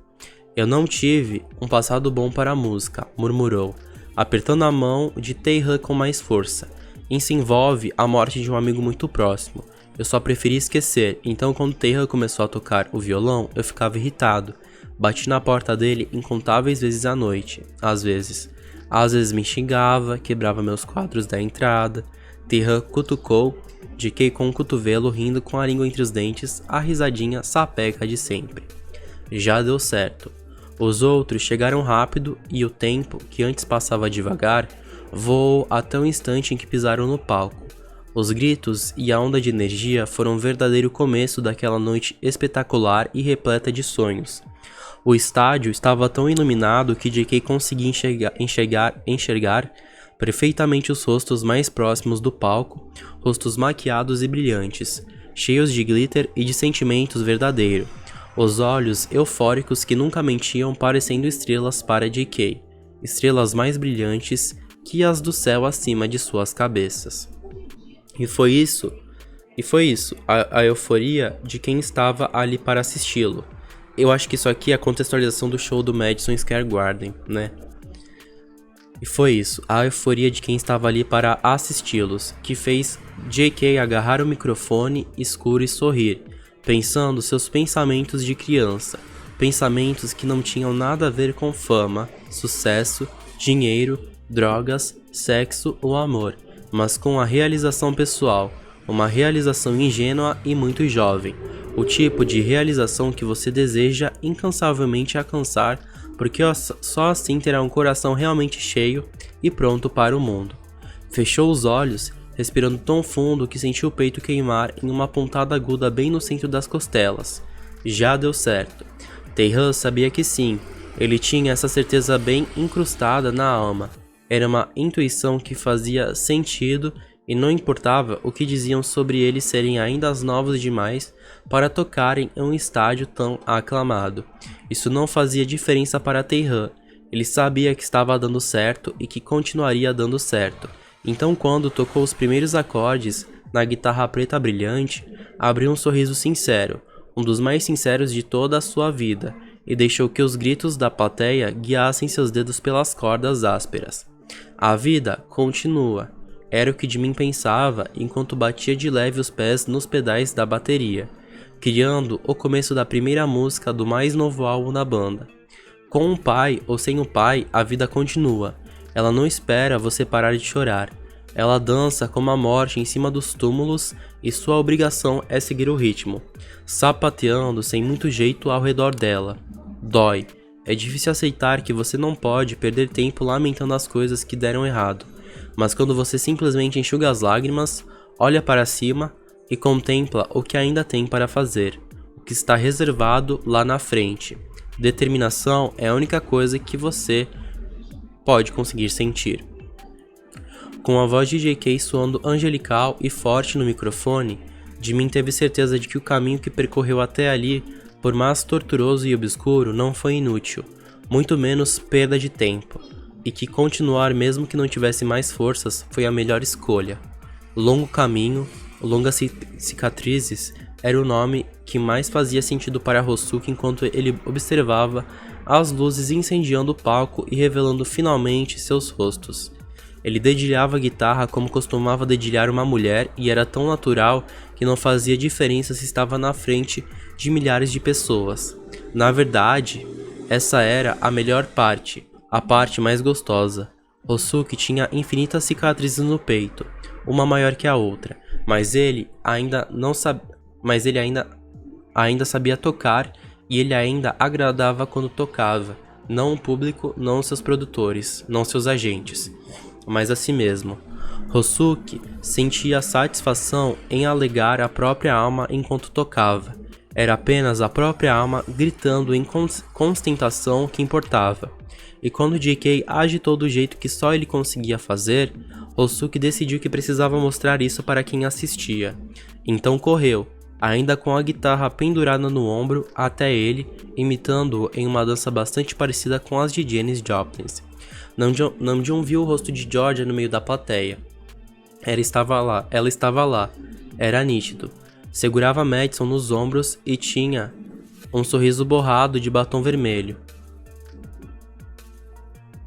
Eu não tive um passado bom para a música, murmurou, apertando a mão de Taehan com mais força. Isso envolve a morte de um amigo muito próximo. Eu só preferi esquecer, então quando Taehan começou a tocar o violão, eu ficava irritado. Bati na porta dele incontáveis vezes à noite, às vezes me xingava, quebrava meus quadros da entrada. Taehan cutucou JK com o cotovelo, rindo com a língua entre os dentes, a risadinha sapeca de sempre. Já deu certo. Os outros chegaram rápido e o tempo, que antes passava devagar, voou até o instante em que pisaram no palco. Os gritos e a onda de energia foram um verdadeiro começo daquela noite espetacular e repleta de sonhos. O estádio estava tão iluminado que JK conseguia enxergar perfeitamente os rostos mais próximos do palco, rostos maquiados e brilhantes, cheios de glitter e de sentimentos verdadeiros. Os olhos eufóricos que nunca mentiam parecendo estrelas para JK, estrelas mais brilhantes que as do céu acima de suas cabeças. E foi isso E foi isso, a euforia de quem estava ali para assisti-lo. Eu acho que isso aqui é a contextualização do show do Madison Square Garden, né? E foi isso, a euforia de quem estava ali para assisti-los, que fez J.K. agarrar o microfone escuro e sorrir, pensando seus pensamentos de criança, pensamentos que não tinham nada a ver com fama, sucesso, dinheiro, drogas, sexo ou amor, mas com a realização pessoal, uma realização ingênua e muito jovem, o tipo de realização que você deseja incansavelmente alcançar, porque só assim terá um coração realmente cheio e pronto para o mundo. Fechou os olhos, respirando tão fundo que sentiu o peito queimar em uma pontada aguda bem no centro das costelas. Já deu certo. Tae-han sabia que sim, ele tinha essa certeza bem incrustada na alma. Era uma intuição que fazia sentido e não importava o que diziam sobre eles serem ainda novos demais para tocarem em um estádio tão aclamado. Isso não fazia diferença para Tae-han. Ele sabia que estava dando certo e que continuaria dando certo. Então, quando tocou os primeiros acordes na guitarra preta brilhante, abriu um sorriso sincero, um dos mais sinceros de toda a sua vida, e deixou que os gritos da plateia guiassem seus dedos pelas cordas ásperas. A vida continua. Era o que Jimin pensava enquanto batia de leve os pés nos pedais da bateria, criando o começo da primeira música do mais novo álbum da banda. Com um pai ou sem o pai, a vida continua. Ela não espera você parar de chorar. Ela dança como a morte em cima dos túmulos e sua obrigação é seguir o ritmo, sapateando sem muito jeito ao redor dela. Dói. É difícil aceitar que você não pode perder tempo lamentando as coisas que deram errado. Mas quando você simplesmente enxuga as lágrimas, olha para cima e contempla o que ainda tem para fazer, o que está reservado lá na frente. Determinação é a única coisa que você pode conseguir sentir. Com a voz de J.K. soando angelical e forte no microfone, Jimin teve certeza de que o caminho que percorreu até ali, por mais torturoso e obscuro, não foi inútil, muito menos perda de tempo. E que continuar mesmo que não tivesse mais forças foi a melhor escolha. Longo caminho, longas cicatrizes era o nome que mais fazia sentido para Hosuke enquanto ele observava as luzes incendiando o palco e revelando finalmente seus rostos. Ele dedilhava a guitarra como costumava dedilhar uma mulher e era tão natural que não fazia diferença se estava na frente de milhares de pessoas. Na verdade, essa era a melhor parte. A parte mais gostosa. Hosuke tinha infinitas cicatrizes no peito, uma maior que a outra, mas ele ainda sabia tocar e ele ainda agradava quando tocava, não o público, não seus produtores, não seus agentes, mas a si mesmo. Hosuke sentia satisfação em alegar a própria alma enquanto tocava. Era apenas a própria alma gritando em constentação que importava. E quando J.K. agitou do jeito que só ele conseguia fazer, Hosuke decidiu que precisava mostrar isso para quem assistia. Então correu, ainda com a guitarra pendurada no ombro, até ele, imitando-o em uma dança bastante parecida com as de Janis Joplin. Namjoon viu o rosto de Georgia no meio da plateia. Ela estava lá, era nítido. Segurava Madison nos ombros e tinha um sorriso borrado de batom vermelho.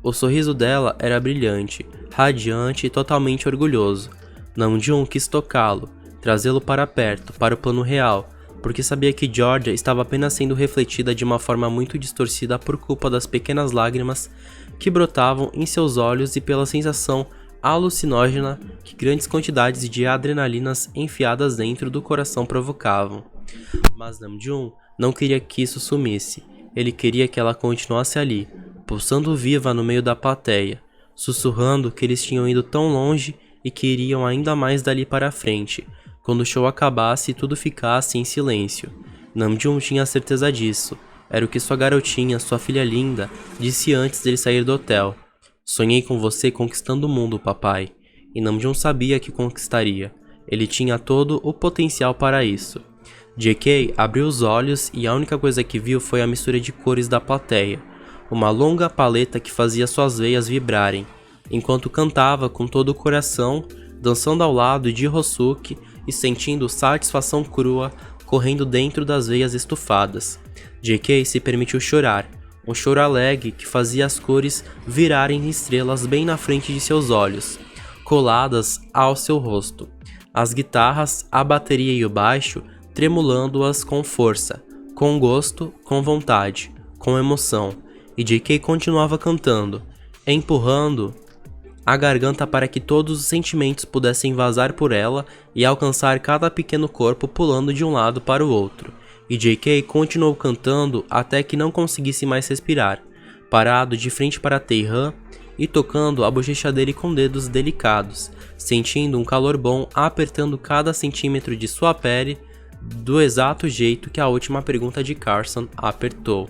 O sorriso dela era brilhante, radiante e totalmente orgulhoso. Namjoon quis tocá-lo, trazê-lo para perto, para o plano real, porque sabia que Georgia estava apenas sendo refletida de uma forma muito distorcida por culpa das pequenas lágrimas que brotavam em seus olhos e pela sensação alucinógena que grandes quantidades de adrenalinas enfiadas dentro do coração provocavam. Mas Namjoon não queria que isso sumisse, ele queria que ela continuasse ali, pulsando viva no meio da plateia, sussurrando que eles tinham ido tão longe e que iriam ainda mais dali para frente, quando o show acabasse e tudo ficasse em silêncio. Namjoon tinha certeza disso, era o que sua garotinha, sua filha linda, disse antes dele sair do hotel. Sonhei com você conquistando o mundo, papai. E Namjoon sabia que conquistaria, ele tinha todo o potencial para isso. J.K. abriu os olhos e a única coisa que viu foi a mistura de cores da plateia. Uma longa paleta que fazia suas veias vibrarem, enquanto cantava com todo o coração, dançando ao lado de Hosuke e sentindo satisfação crua correndo dentro das veias estufadas. J.K. se permitiu chorar, um choro alegre que fazia as cores virarem estrelas bem na frente de seus olhos, coladas ao seu rosto. As guitarras, a bateria e o baixo tremulando-as com força, com gosto, com vontade, com emoção, e J.K. continuava cantando, empurrando a garganta para que todos os sentimentos pudessem vazar por ela e alcançar cada pequeno corpo pulando de um lado para o outro. E J.K. continuou cantando até que não conseguisse mais respirar, parado de frente para Tae-han e tocando a bochecha dele com dedos delicados, sentindo um calor bom apertando cada centímetro de sua pele do exato jeito que a última pergunta de Carson apertou.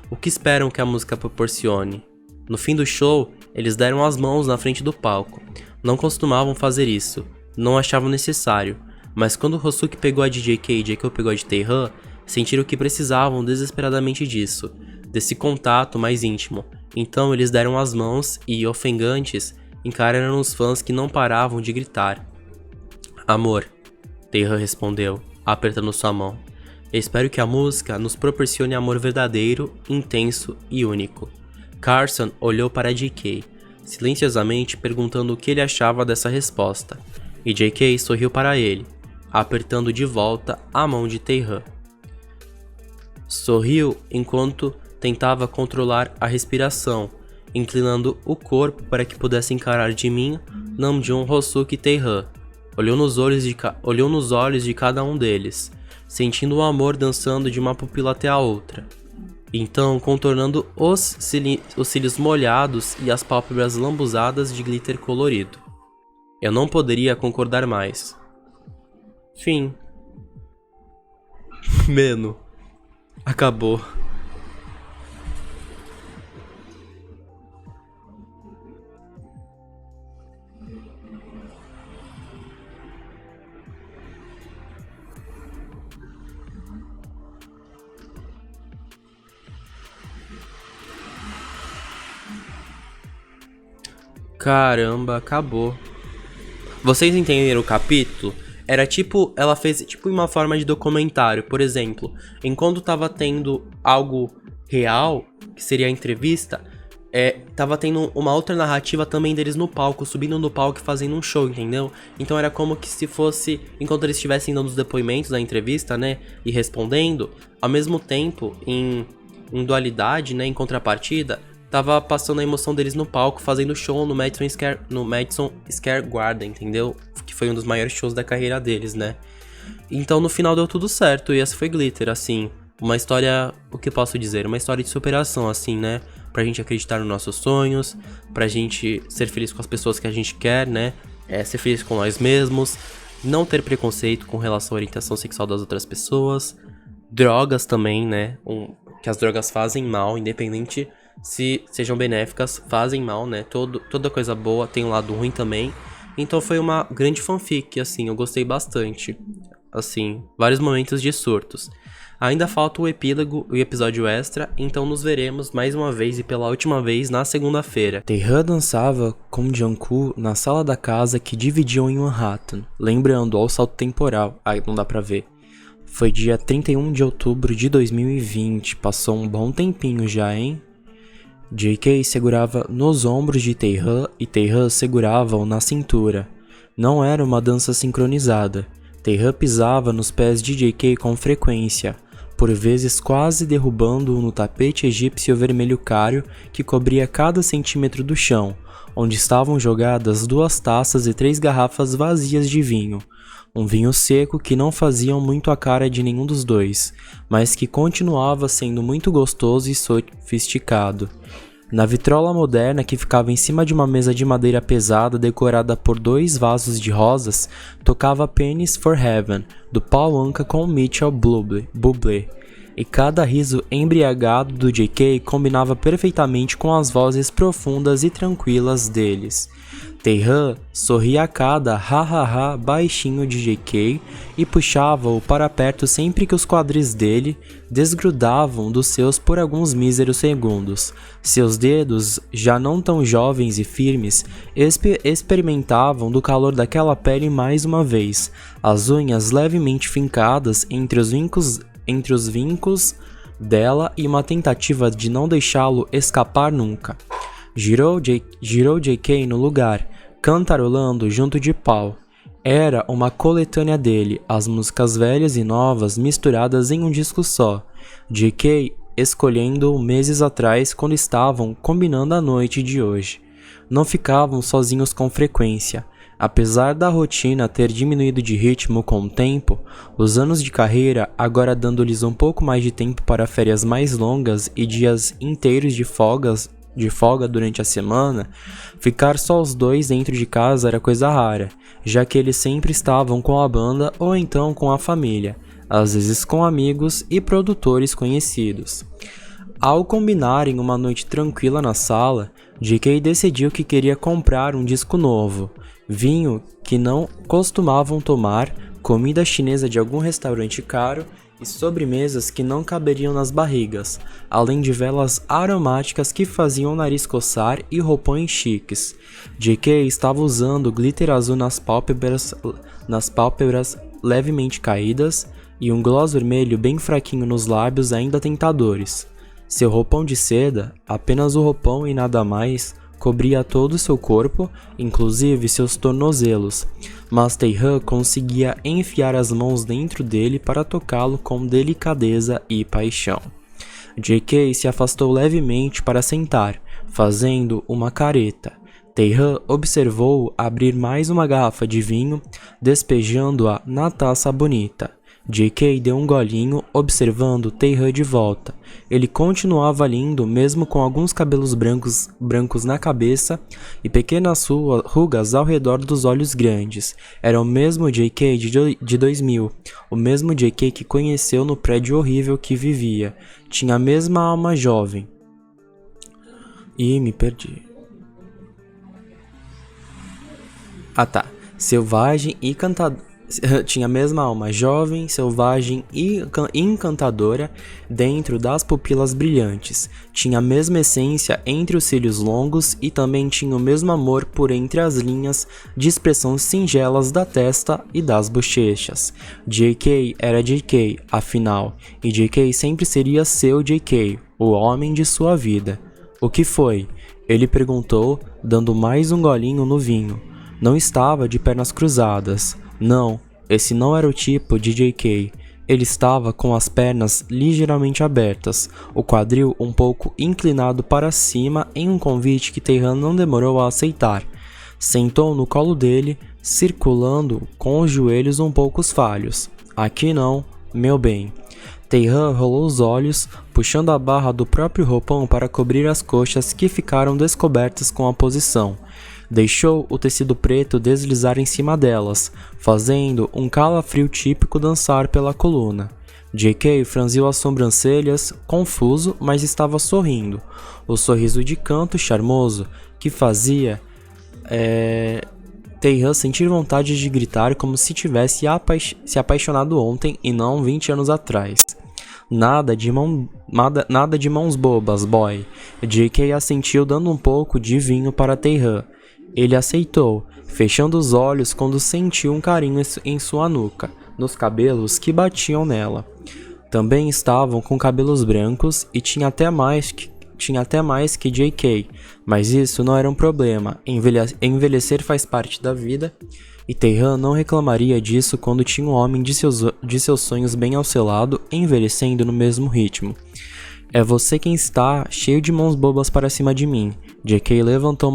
O que esperam que a música proporcione? No fim do show, eles deram as mãos na frente do palco. Não costumavam fazer isso, não achavam necessário, mas quando Hoseok pegou a de J.K. e J.K. pegou a de Tae-han, sentiram que precisavam desesperadamente disso, desse contato mais íntimo. Então eles deram as mãos e, ofegantes, encararam os fãs que não paravam de gritar. Amor, Tae-han respondeu, apertando sua mão. Eu espero que a música nos proporcione amor verdadeiro, intenso e único. Carson olhou para J.K., silenciosamente perguntando o que ele achava dessa resposta, e J.K. sorriu para ele, apertando de volta a mão de Tae-han. Sorriu enquanto tentava controlar a respiração, inclinando o corpo para que pudesse encarar de mim, Namjoon, Hoseok e Tae-han. Olhou nos olhos de cada um deles, sentindo o amor dançando de uma pupila até a outra. Então, contornando os cílios molhados e as pálpebras lambuzadas de glitter colorido. Eu não poderia concordar mais. Fim. Meno. Acabou. Caramba, acabou. Vocês entenderam o capítulo? Era tipo, ela fez tipo uma forma de documentário, por exemplo, enquanto tava tendo algo real, que seria a entrevista, tava tendo uma outra narrativa também deles no palco, subindo no palco e fazendo um show, entendeu? Então era como que se fosse, enquanto eles estivessem dando os depoimentos da entrevista, né, e respondendo, ao mesmo tempo, em dualidade, né, em contrapartida, tava passando a emoção deles no palco, fazendo show no Madison Square Garden, entendeu? Que foi um dos maiores shows da carreira deles, né? Então no final deu tudo certo, e essa foi Glitter, assim. Uma história, o que posso dizer? Uma história de superação, assim, né? Pra gente acreditar nos nossos sonhos, pra gente ser feliz com as pessoas que a gente quer, né? Ser feliz com nós mesmos, não ter preconceito com relação à orientação sexual das outras pessoas. Drogas também, né? Que as drogas fazem mal, independente se sejam benéficas, fazem mal, né? Toda coisa boa tem um lado ruim também. Então foi uma grande fanfic, assim, eu gostei bastante. Assim, vários momentos de surtos. Ainda falta o epílogo e o episódio extra, então nos veremos mais uma vez e pela última vez na segunda-feira. Tae-han dançava com Jungkook na sala da casa que dividiam em Manhattan, lembrando ao salto temporal, não dá pra ver. Foi dia 31 de outubro de 2020, passou um bom tempinho já, hein? J.K. segurava nos ombros de Tae-han e Tae-han segurava-o na cintura. Não era uma dança sincronizada. Tae-han pisava nos pés de J.K. com frequência, por vezes quase derrubando-o no tapete egípcio vermelho cário que cobria cada centímetro do chão, onde estavam jogadas 2 taças e 3 garrafas vazias de vinho. Um vinho seco que não faziam muito a cara de nenhum dos dois, mas que continuava sendo muito gostoso e sofisticado. Na vitrola moderna que ficava em cima de uma mesa de madeira pesada decorada por 2 vasos de rosas, tocava Pennies for Heaven, do Paul Anka com Mitchell Bublé, e cada riso embriagado do J.K. combinava perfeitamente com as vozes profundas e tranquilas deles. Taehan sorria a cada ha-ha-ha baixinho de JK e puxava-o para perto sempre que os quadris dele desgrudavam dos seus por alguns míseros segundos. Seus dedos, já não tão jovens e firmes, experimentavam do calor daquela pele mais uma vez, as unhas levemente fincadas entre os vincos dela e uma tentativa de não deixá-lo escapar nunca. Girou JK no lugar, cantarolando junto de Paul. Era uma coletânea dele, as músicas velhas e novas misturadas em um disco só. JK escolhendo meses atrás quando estavam combinando a noite de hoje. Não ficavam sozinhos com frequência. Apesar da rotina ter diminuído de ritmo com o tempo, os anos de carreira, agora dando-lhes um pouco mais de tempo para férias mais longas e dias inteiros de folga durante a semana, ficar só os dois dentro de casa era coisa rara, já que eles sempre estavam com a banda ou então com a família, às vezes com amigos e produtores conhecidos. Ao combinarem uma noite tranquila na sala, JK decidiu que queria comprar um disco novo, vinho que não costumavam tomar, comida chinesa de algum restaurante caro e sobremesas que não caberiam nas barrigas, além de velas aromáticas que faziam o nariz coçar e roupões chiques. JK estava usando glitter azul nas pálpebras levemente caídas e um gloss vermelho bem fraquinho nos lábios ainda tentadores. Seu roupão de seda, apenas o roupão e nada mais, cobria todo o seu corpo, inclusive seus tornozelos, mas Taehan conseguia enfiar as mãos dentro dele para tocá-lo com delicadeza e paixão. JK se afastou levemente para sentar, fazendo uma careta. Taehan observou-o abrir mais uma garrafa de vinho, despejando-a na taça bonita. JK deu um golinho, observando Taehan de volta. Ele continuava lindo, mesmo com alguns cabelos brancos na cabeça e pequenas rugas ao redor dos olhos grandes. Era o mesmo JK de 2000, o mesmo JK que conheceu no prédio horrível que vivia. Tinha a mesma alma jovem. Me perdi. Selvagem e cantadora. Tinha a mesma alma jovem, selvagem e encantadora dentro das pupilas brilhantes. Tinha a mesma essência entre os cílios longos e também tinha o mesmo amor por entre as linhas de expressão singelas da testa e das bochechas. JK era JK, afinal, e JK sempre seria seu JK, o homem de sua vida. O que foi? Ele perguntou, dando mais um golinho no vinho. Não estava de pernas cruzadas. Não, esse não era o tipo de JK. Ele estava com as pernas ligeiramente abertas, o quadril um pouco inclinado para cima em um convite que Taehan não demorou a aceitar. Sentou no colo dele, circulando com os joelhos um pouco falhos. Aqui não, meu bem. Taehan rolou os olhos, puxando a barra do próprio roupão para cobrir as coxas que ficaram descobertas com a posição. Deixou o tecido preto deslizar em cima delas, fazendo um calafrio típico dançar pela coluna. JK franziu as sobrancelhas, confuso, mas estava sorrindo. O sorriso de canto charmoso que fazia Taehan sentir vontade de gritar como se tivesse se apaixonado ontem e não 20 anos atrás. Nada de mãos bobas, boy. JK assentiu dando um pouco de vinho para Taehan. Ele aceitou, fechando os olhos quando sentiu um carinho em sua nuca, nos cabelos que batiam nela. Também estavam com cabelos brancos e tinha até mais que JK, mas isso não era um problema. Envelhecer faz parte da vida e Taehan não reclamaria disso quando tinha um homem de seus sonhos bem ao seu lado, envelhecendo no mesmo ritmo. É você quem está cheio de mãos bobas para cima de mim. JK levantou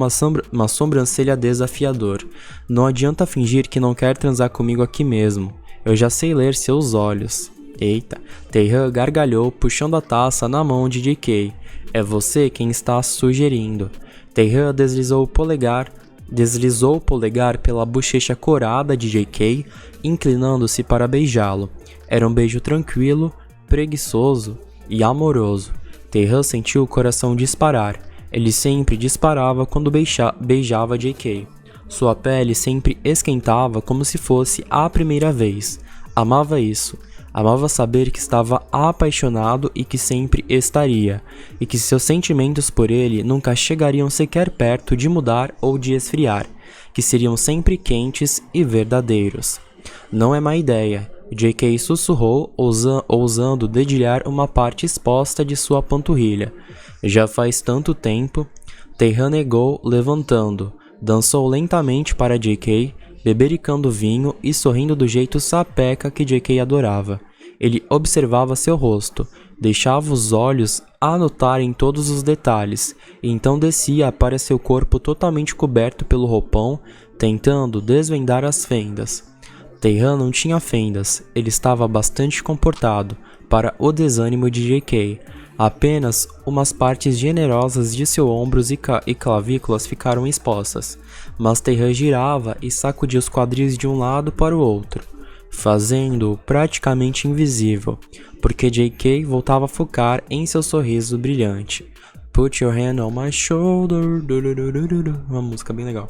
uma sobrancelha desafiador. Não adianta fingir que não quer transar comigo aqui mesmo. Eu já sei ler seus olhos. Eita. Taehan gargalhou, puxando a taça na mão de JK. É você quem está sugerindo. Taehan deslizou o polegar pela bochecha corada de JK, inclinando-se para beijá-lo. Era um beijo tranquilo, preguiçoso e amoroso. Taehan sentiu o coração disparar. Ele sempre disparava quando beijava J.K. Sua pele sempre esquentava como se fosse a primeira vez. Amava isso. Amava saber que estava apaixonado e que sempre estaria, e que seus sentimentos por ele nunca chegariam sequer perto de mudar ou de esfriar, que seriam sempre quentes e verdadeiros. Não é má ideia, J.K. sussurrou, ousando dedilhar uma parte exposta de sua panturrilha. Já faz tanto tempo. Taehan negou, levantando. Dançou lentamente para J.K., bebericando vinho e sorrindo do jeito sapeca que J.K. adorava. Ele observava seu rosto, deixava os olhos anotarem todos os detalhes, e então descia para seu corpo totalmente coberto pelo roupão, tentando desvendar as fendas. Taehan não tinha fendas, ele estava bastante comportado, para o desânimo de J.K. Apenas umas partes generosas de seus ombros e clavículas ficaram expostas, mas Taehan girava e sacudia os quadris de um lado para o outro, fazendo-o praticamente invisível, porque J.K. voltava a focar em seu sorriso brilhante. Put your hand on my shoulder, uma música bem legal.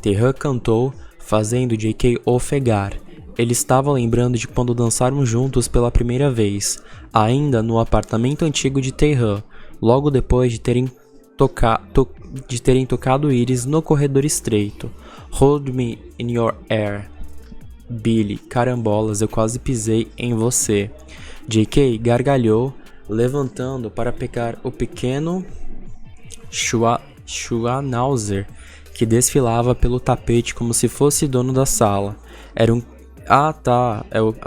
Taehan cantou, fazendo J.K. ofegar. Ele estava lembrando de quando dançaram juntos pela primeira vez, ainda no apartamento antigo de Taehan, logo depois de terem tocado Iris no corredor estreito. Hold me in your air. Billy, carambolas, eu quase pisei em você. J.K. gargalhou, levantando para pegar o pequeno Schwanauzer, que desfilava pelo tapete como se fosse dono da sala. Era um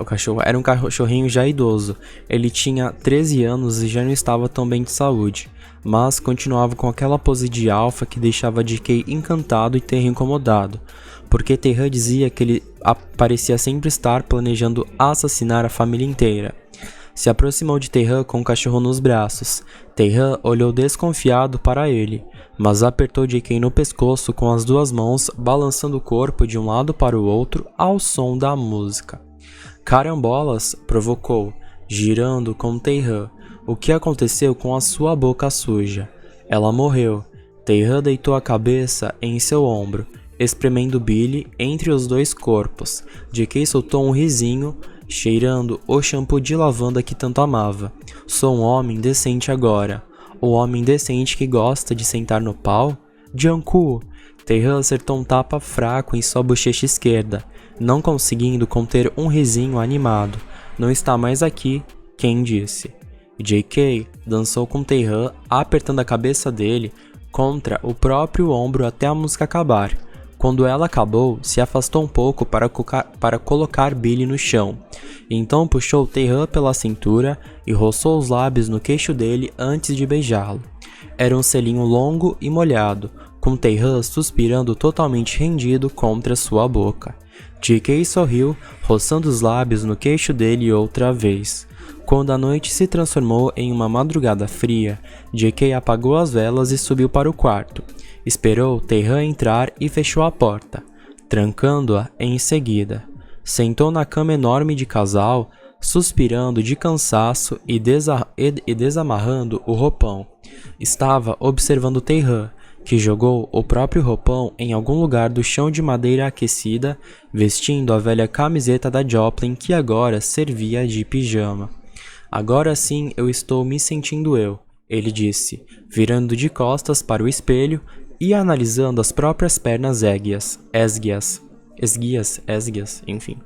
cachorro. Era um cachorrinho já idoso. Ele tinha 13 anos e já não estava tão bem de saúde, mas continuava com aquela pose de alfa que deixava J.K. encantado e Taehan incomodado, porque Taehan dizia que ele parecia sempre estar planejando assassinar a família inteira. Se aproximou de Taehan com o cachorro nos braços. Taehan olhou desconfiado para ele, mas apertou J.K. no pescoço com as duas mãos, balançando o corpo de um lado para o outro ao som da música. Carambolas, provocou, girando com Taehan. O que aconteceu com a sua boca suja? Ela morreu. Taehan deitou a cabeça em seu ombro, espremendo Billy entre os dois corpos. J.K. soltou um risinho, cheirando o shampoo de lavanda que tanto amava. Sou um homem decente agora. O homem decente que gosta de sentar no pau? Jungkook! Taehan acertou um tapa fraco em sua bochecha esquerda, não conseguindo conter um risinho animado. Não está mais aqui, quem disse? J.K. dançou com Taehan, apertando a cabeça dele contra o próprio ombro até a música acabar. Quando ela acabou, se afastou um pouco para colocar Billy no chão. Então puxou Taehan pela cintura e roçou os lábios no queixo dele antes de beijá-lo. Era um selinho longo e molhado, com Taehan suspirando totalmente rendido contra sua boca. J.K. sorriu, roçando os lábios no queixo dele outra vez. Quando a noite se transformou em uma madrugada fria, J.K. apagou as velas e subiu para o quarto. Esperou Taehan entrar e fechou a porta, trancando-a em seguida. Sentou na cama enorme de casal, suspirando de cansaço e desamarrando o roupão. Estava observando Taehan, que jogou o próprio roupão em algum lugar do chão de madeira aquecida, vestindo a velha camiseta da Joplin que agora servia de pijama. Agora sim eu estou me sentindo eu, ele disse, virando de costas para o espelho e analisando as próprias pernas esguias, enfim.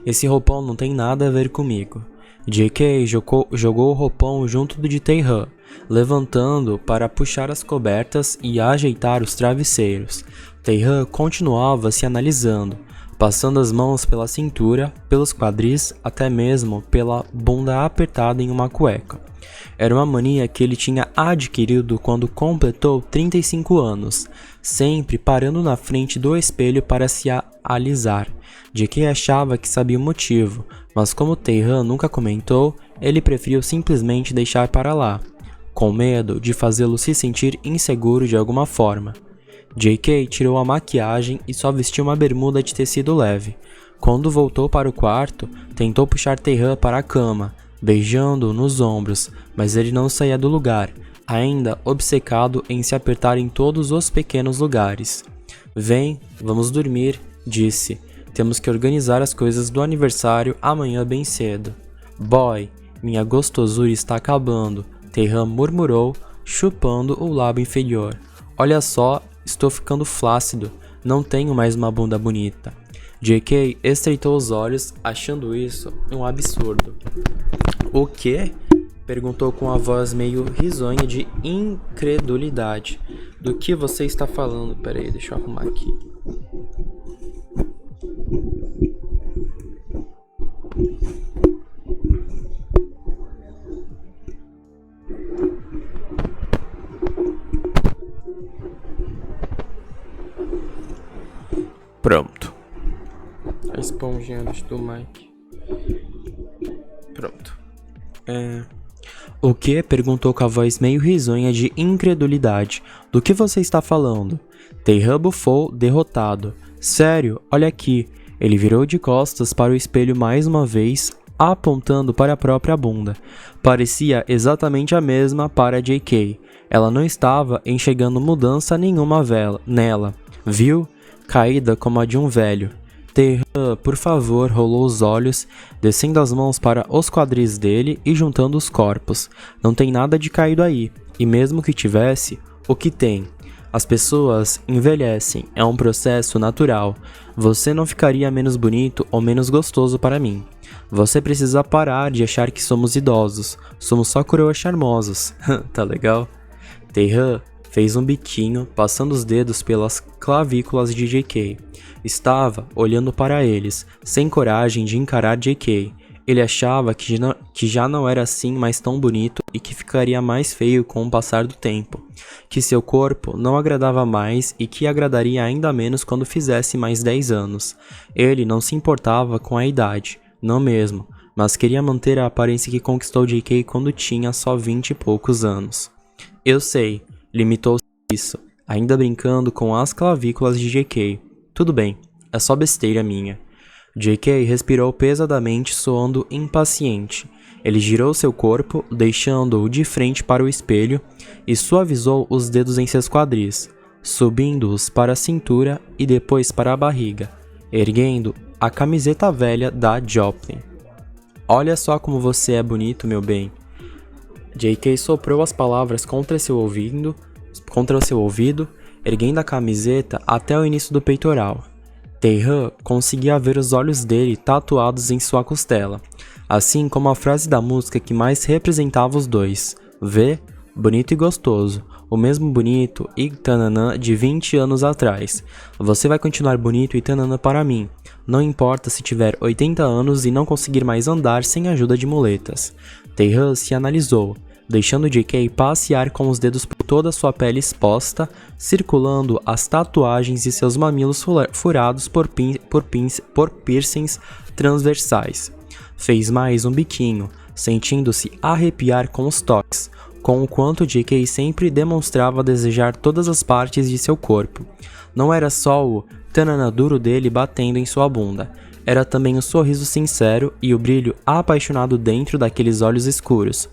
Esse roupão não tem nada a ver comigo. J.K. jogou o roupão junto do de Taehan, levantando para puxar as cobertas e ajeitar os travesseiros. Taehan continuava se analisando, passando as mãos pela cintura, pelos quadris, até mesmo pela bunda apertada em uma cueca. Era uma mania que ele tinha adquirido quando completou 35 anos, sempre parando na frente do espelho para se alisar. J.K. achava que sabia o motivo, mas como Taehan nunca comentou, ele preferiu simplesmente deixar para lá, com medo de fazê-lo se sentir inseguro de alguma forma. J.K. tirou a maquiagem e só vestiu uma bermuda de tecido leve. Quando voltou para o quarto, tentou puxar Taehan para a cama, beijando-o nos ombros, mas ele não saía do lugar. ainda obcecado em se apertar em todos os pequenos lugares. Vem, vamos dormir, disse. Temos que organizar as coisas do aniversário amanhã bem cedo. Boy, minha gostosura está acabando, Taehan murmurou, chupando o lábio inferior. Olha só, estou ficando flácido, não tenho mais uma bunda bonita. JK estreitou os olhos, achando isso um absurdo. O quê? Perguntou com a voz meio risonha de incredulidade. Do que você está falando? Peraí, deixa eu arrumar aqui. Pronto. A esponjinha do Mike. Pronto. O que? Perguntou com a voz meio risonha de incredulidade. Do que você está falando? Taehan bufou, derrotado. Sério, olha aqui. Ele virou de costas para o espelho mais uma vez, apontando para a própria bunda. Parecia exatamente a mesma para JK. Ela não estava enxergando mudança nenhuma nela. Viu? Caída como a de um velho. Taehan, por favor, rolou os olhos, descendo as mãos para os quadris dele e juntando os corpos. Não tem nada de caído aí, e mesmo que tivesse, o que tem? As pessoas envelhecem, é um processo natural. Você não ficaria menos bonito ou menos gostoso para mim. Você precisa parar de achar que somos idosos, somos só coroas charmosos. Tá legal? Taehan fez um biquinho, passando os dedos pelas clavículas de JK. Estava olhando para eles, sem coragem de encarar JK. Ele achava que já não era assim mais tão bonito e que ficaria mais feio com o passar do tempo. Que seu corpo não agradava mais e que agradaria ainda menos quando fizesse mais 10 anos. Ele não se importava com a idade, não mesmo, mas queria manter a aparência que conquistou JK quando tinha só 20 e poucos anos. Eu sei. Limitou-se isso, ainda brincando com as clavículas de JK. Tudo bem, é só besteira minha. JK respirou pesadamente, soando impaciente. Ele girou seu corpo, deixando-o de frente para o espelho, e suavizou os dedos em seus quadris, subindo-os para a cintura e depois para a barriga, erguendo a camiseta velha da Joplin. Olha só como você é bonito, meu bem. JK soprou as palavras contra seu ouvido, erguendo a camiseta até o início do peitoral. Taehan conseguia ver os olhos dele tatuados em sua costela, assim como a frase da música que mais representava os dois. Vê? Bonito e gostoso. O mesmo bonito e tananã de 20 anos atrás. Você vai continuar bonito e tananã para mim. Não importa se tiver 80 anos e não conseguir mais andar sem a ajuda de muletas. Taehan se analisou, deixando JK passear com os dedos por toda sua pele exposta, circulando as tatuagens e seus mamilos furados por piercings transversais. Fez mais um biquinho, sentindo-se arrepiar com os toques, com o quanto JK sempre demonstrava desejar todas as partes de seu corpo. Não era só o tanana duro dele batendo em sua bunda, era também o sorriso sincero e o brilho apaixonado dentro daqueles olhos escuros.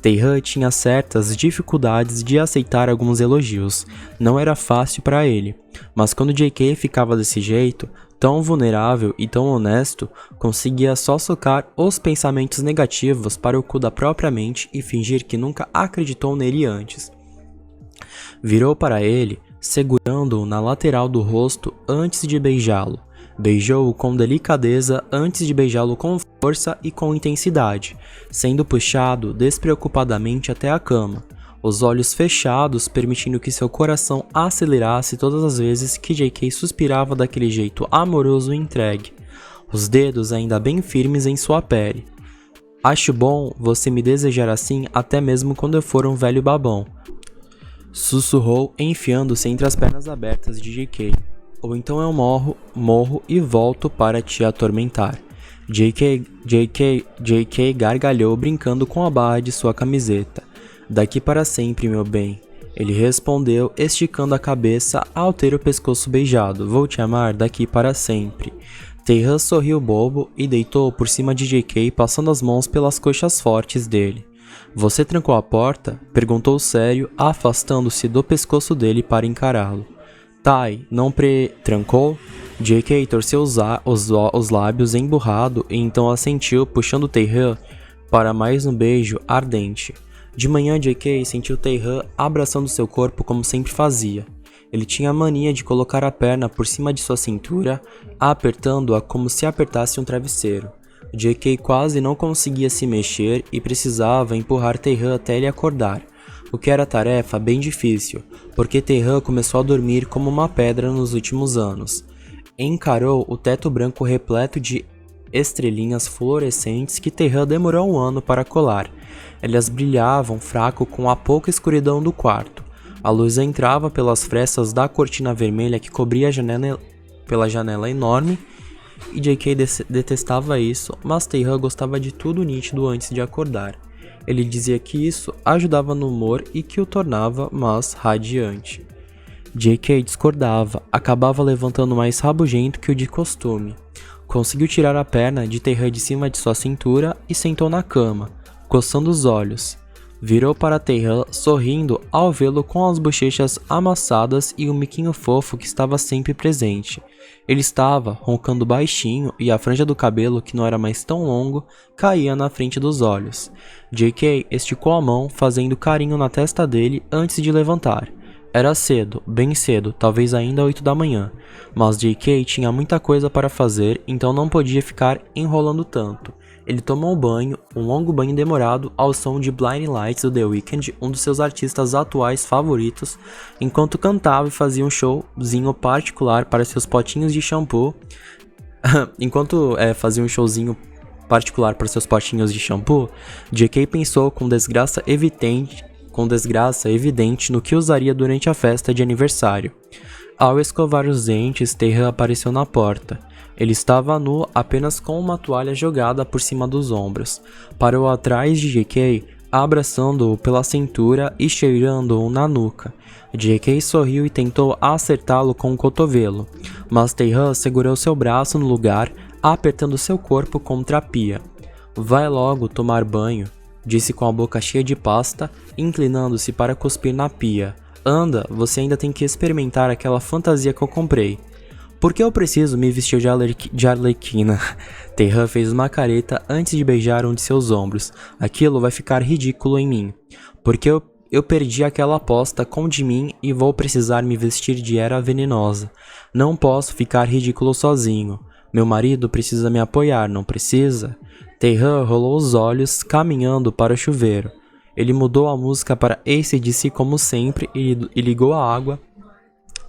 Taehan tinha certas dificuldades de aceitar alguns elogios, não era fácil para ele, mas quando JK ficava desse jeito, tão vulnerável e tão honesto, conseguia só socar os pensamentos negativos para o cu da própria mente e fingir que nunca acreditou nele antes. Virou para ele, segurando-o na lateral do rosto antes de beijá-lo. Beijou-o com delicadeza antes de beijá-lo com força e com intensidade, sendo puxado despreocupadamente até a cama, os olhos fechados permitindo que seu coração acelerasse todas as vezes que JK suspirava daquele jeito amoroso e entregue, os dedos ainda bem firmes em sua pele. Acho bom você me desejar assim até mesmo quando eu for um velho babão, sussurrou enfiando-se entre as pernas abertas de JK. Ou então eu morro e volto para te atormentar. JK gargalhou brincando com a barra de sua camiseta. Daqui para sempre, meu bem. Ele respondeu, esticando a cabeça ao ter o pescoço beijado. Vou te amar daqui para sempre. Taehan sorriu bobo e deitou por cima de JK, passando as mãos pelas coxas fortes dele. Você trancou a porta? Perguntou sério, afastando-se do pescoço dele para encará-lo. Tai, não trancou? J.K. torceu os lábios emburrado e então assentiu, puxando Tae-han para mais um beijo ardente. De manhã, J.K. sentiu Tae-han abraçando seu corpo como sempre fazia. Ele tinha a mania de colocar a perna por cima de sua cintura, apertando-a como se apertasse um travesseiro. J.K. quase não conseguia se mexer e precisava empurrar Tae-han até ele acordar, o que era tarefa bem difícil, porque Tae-han começou a dormir como uma pedra nos últimos anos. Encarou o teto branco repleto de estrelinhas fluorescentes que Tae-han demorou um ano para colar. Elas brilhavam fraco com a pouca escuridão do quarto. A luz entrava pelas frestas da cortina vermelha que cobria a janela pela janela enorme, e J.K. detestava isso, mas Tae-han gostava de tudo nítido antes de acordar. Ele dizia que isso ajudava no humor e que o tornava mais radiante. J.K. discordava, acabava levantando mais rabugento que o de costume. Conseguiu tirar a perna de Tae-han de cima de sua cintura e sentou na cama, coçando os olhos. Virou para Tae-han, sorrindo ao vê-lo com as bochechas amassadas e o miquinho fofo que estava sempre presente. Ele estava roncando baixinho e a franja do cabelo, que não era mais tão longo, caía na frente dos olhos. J.K. esticou a mão, fazendo carinho na testa dele antes de levantar. Era cedo, bem cedo, talvez ainda 8 da manhã, mas J.K. tinha muita coisa para fazer, então não podia ficar enrolando tanto. Ele tomou um longo banho demorado ao som de Blinding Lights do The Weeknd, um dos seus artistas atuais favoritos, enquanto cantava e fazia um showzinho particular para seus potinhos de shampoo. Fazia um showzinho particular para seus potinhos de shampoo, J.K. pensou com desgraça evidente no que usaria durante a festa de aniversário. Ao escovar os dentes, Tae-han apareceu na porta. Ele estava nu, apenas com uma toalha jogada por cima dos ombros. Parou atrás de J.K., abraçando-o pela cintura e cheirando-o na nuca. J.K. sorriu e tentou acertá-lo com o cotovelo, mas Tae-han segurou seu braço no lugar, apertando seu corpo contra a pia. Vai logo tomar banho, disse com a boca cheia de pasta, inclinando-se para cuspir na pia. Anda, você ainda tem que experimentar aquela fantasia que eu comprei. Por que eu preciso me vestir de arlequina? Tae-han fez uma careta antes de beijar um de seus ombros. Aquilo vai ficar ridículo em mim. Porque eu perdi aquela aposta com Jimin e vou precisar me vestir de era venenosa. Não posso ficar ridículo sozinho. Meu marido precisa me apoiar, não precisa? Tae-han rolou os olhos, caminhando para o chuveiro. Ele mudou a música para AC/DC como sempre e ligou a água,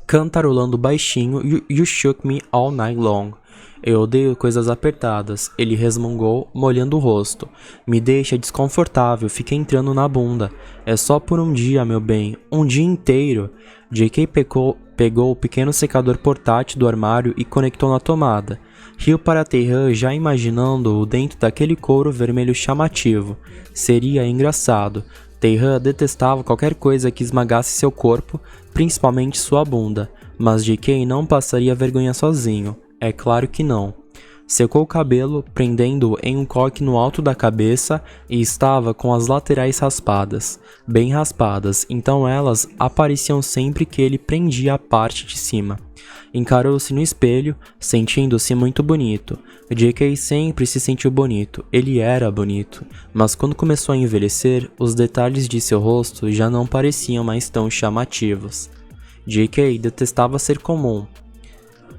cantarolando baixinho You Shook Me All Night Long. Eu odeio coisas apertadas, ele resmungou, molhando o rosto. Me deixa desconfortável, fica entrando na bunda. É só por um dia, meu bem, um dia inteiro. J.K. pegou o pequeno secador portátil do armário e conectou na tomada. Riu para Tae-han, já imaginando-o dentro daquele couro vermelho chamativo. Seria engraçado. Tae-han detestava qualquer coisa que esmagasse seu corpo, principalmente sua bunda, mas J.K. não passaria vergonha sozinho. É claro que não. Secou o cabelo, prendendo-o em um coque no alto da cabeça e estava com as laterais raspadas, bem raspadas, então elas apareciam sempre que ele prendia a parte de cima. Encarou-se no espelho, sentindo-se muito bonito. J.K. sempre se sentiu bonito, ele era bonito, mas quando começou a envelhecer, os detalhes de seu rosto já não pareciam mais tão chamativos. J.K. detestava ser comum.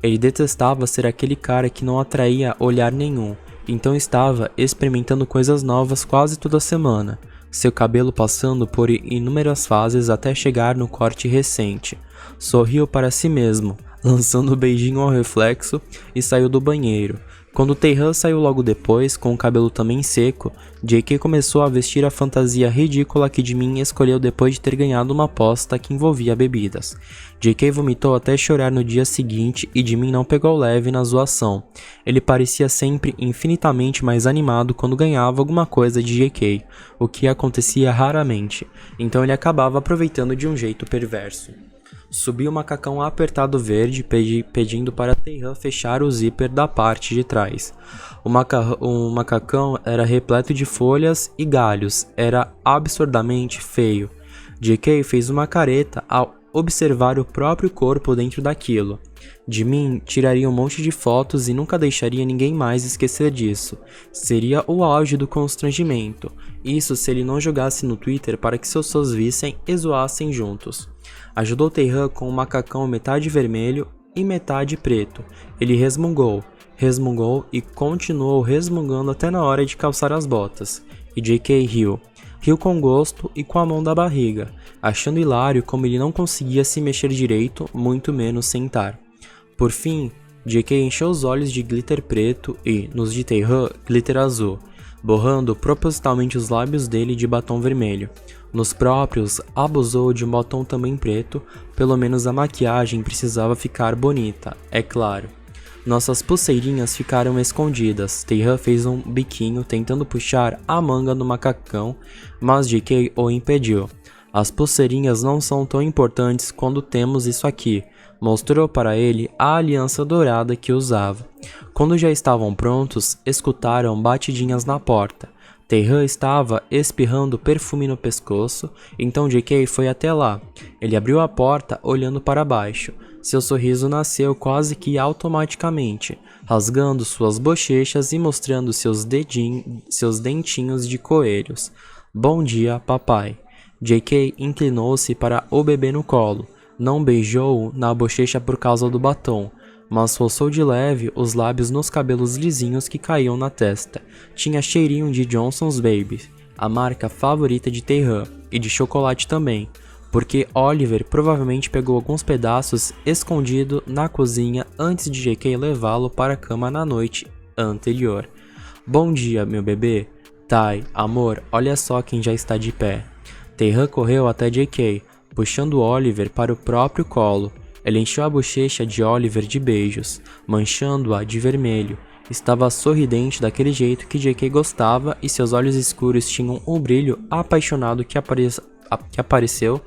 Ele detestava ser aquele cara que não atraía olhar nenhum, então estava experimentando coisas novas quase toda semana, seu cabelo passando por inúmeras fases até chegar no corte recente. Sorriu para si mesmo, lançando um beijinho ao reflexo e saiu do banheiro. Quando Tae-han saiu logo depois, com o cabelo também seco, J.K. começou a vestir a fantasia ridícula que Jimin escolheu depois de ter ganhado uma aposta que envolvia bebidas. J.K. vomitou até chorar no dia seguinte e Jimin não pegou leve na zoação. Ele parecia sempre infinitamente mais animado quando ganhava alguma coisa de J.K., o que acontecia raramente, então ele acabava aproveitando de um jeito perverso. Subiu o macacão apertado verde, pedindo para Taehan fechar o zíper da parte de trás. O macacão era repleto de folhas e galhos, era absurdamente feio. JK fez uma careta ao observar o próprio corpo dentro daquilo. De mim, tiraria um monte de fotos e nunca deixaria ninguém mais esquecer disso. Seria o auge do constrangimento. Isso se ele não jogasse no Twitter para que seus fãs vissem e zoassem juntos. Ajudou Taehan com um macacão metade vermelho e metade preto. Ele resmungou e continuou resmungando até na hora de calçar as botas. E JK riu. Riu com gosto e com a mão da barriga, achando hilário como ele não conseguia se mexer direito, muito menos sentar. Por fim, JK encheu os olhos de glitter preto e, nos de Taehan, glitter azul, borrando propositalmente os lábios dele de batom vermelho. Nos próprios, abusou de um batom também preto, pelo menos a maquiagem precisava ficar bonita, é claro. Nossas pulseirinhas ficaram escondidas. Taehan fez um biquinho tentando puxar a manga do macacão, mas JK o impediu. As pulseirinhas não são tão importantes quando temos isso aqui. Mostrou para ele a aliança dourada que usava. Quando já estavam prontos, escutaram batidinhas na porta. Taehan estava espirrando perfume no pescoço, então JK foi até lá. Ele abriu a porta olhando para baixo. Seu sorriso nasceu quase que automaticamente, rasgando suas bochechas e mostrando seus dentinhos de coelhos. Bom dia, papai. JK inclinou-se para o bebê no colo. Não beijou-o na bochecha por causa do batom, mas roçou de leve os lábios nos cabelos lisinhos que caíam na testa. Tinha cheirinho de Johnson's Baby, a marca favorita de Taehan, e de chocolate também, porque Oliver provavelmente pegou alguns pedaços escondido na cozinha antes de JK levá-lo para a cama na noite anterior. Bom dia, meu bebê. Tai, amor, olha só quem já está de pé. Taehan correu até JK, puxando Oliver para o próprio colo. Ele encheu a bochecha de Oliver de beijos, manchando-a de vermelho. Estava sorridente daquele jeito que JK gostava e seus olhos escuros tinham um brilho apaixonado que apareceu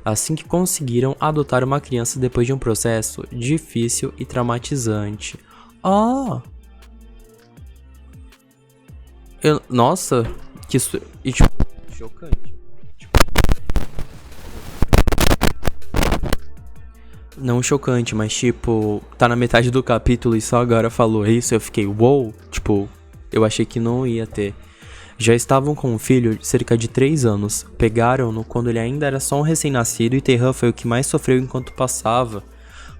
assim que conseguiram adotar uma criança depois de um processo difícil e traumatizante. Nossa, que chocante. Não chocante, mas tá na metade do capítulo e só agora falou isso, eu fiquei, uou, eu achei que não ia ter. Já estavam com um filho de cerca de 3 anos, pegaram-no quando ele ainda era só um recém-nascido e Taehan foi o que mais sofreu enquanto passava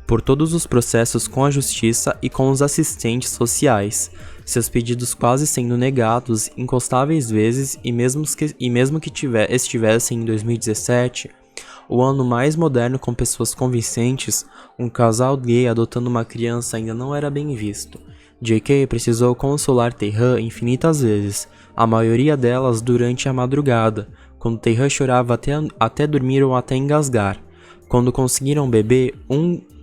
por todos os processos com a justiça e com os assistentes sociais, seus pedidos quase sendo negados inconstáveis vezes e mesmo que estivessem em 2017, o ano mais moderno com pessoas convincentes, um casal gay adotando uma criança ainda não era bem visto. JK precisou consolar Taehan infinitas vezes, a maioria delas durante a madrugada, quando Taehan chorava até dormir ou até engasgar. Quando conseguiram um bebê,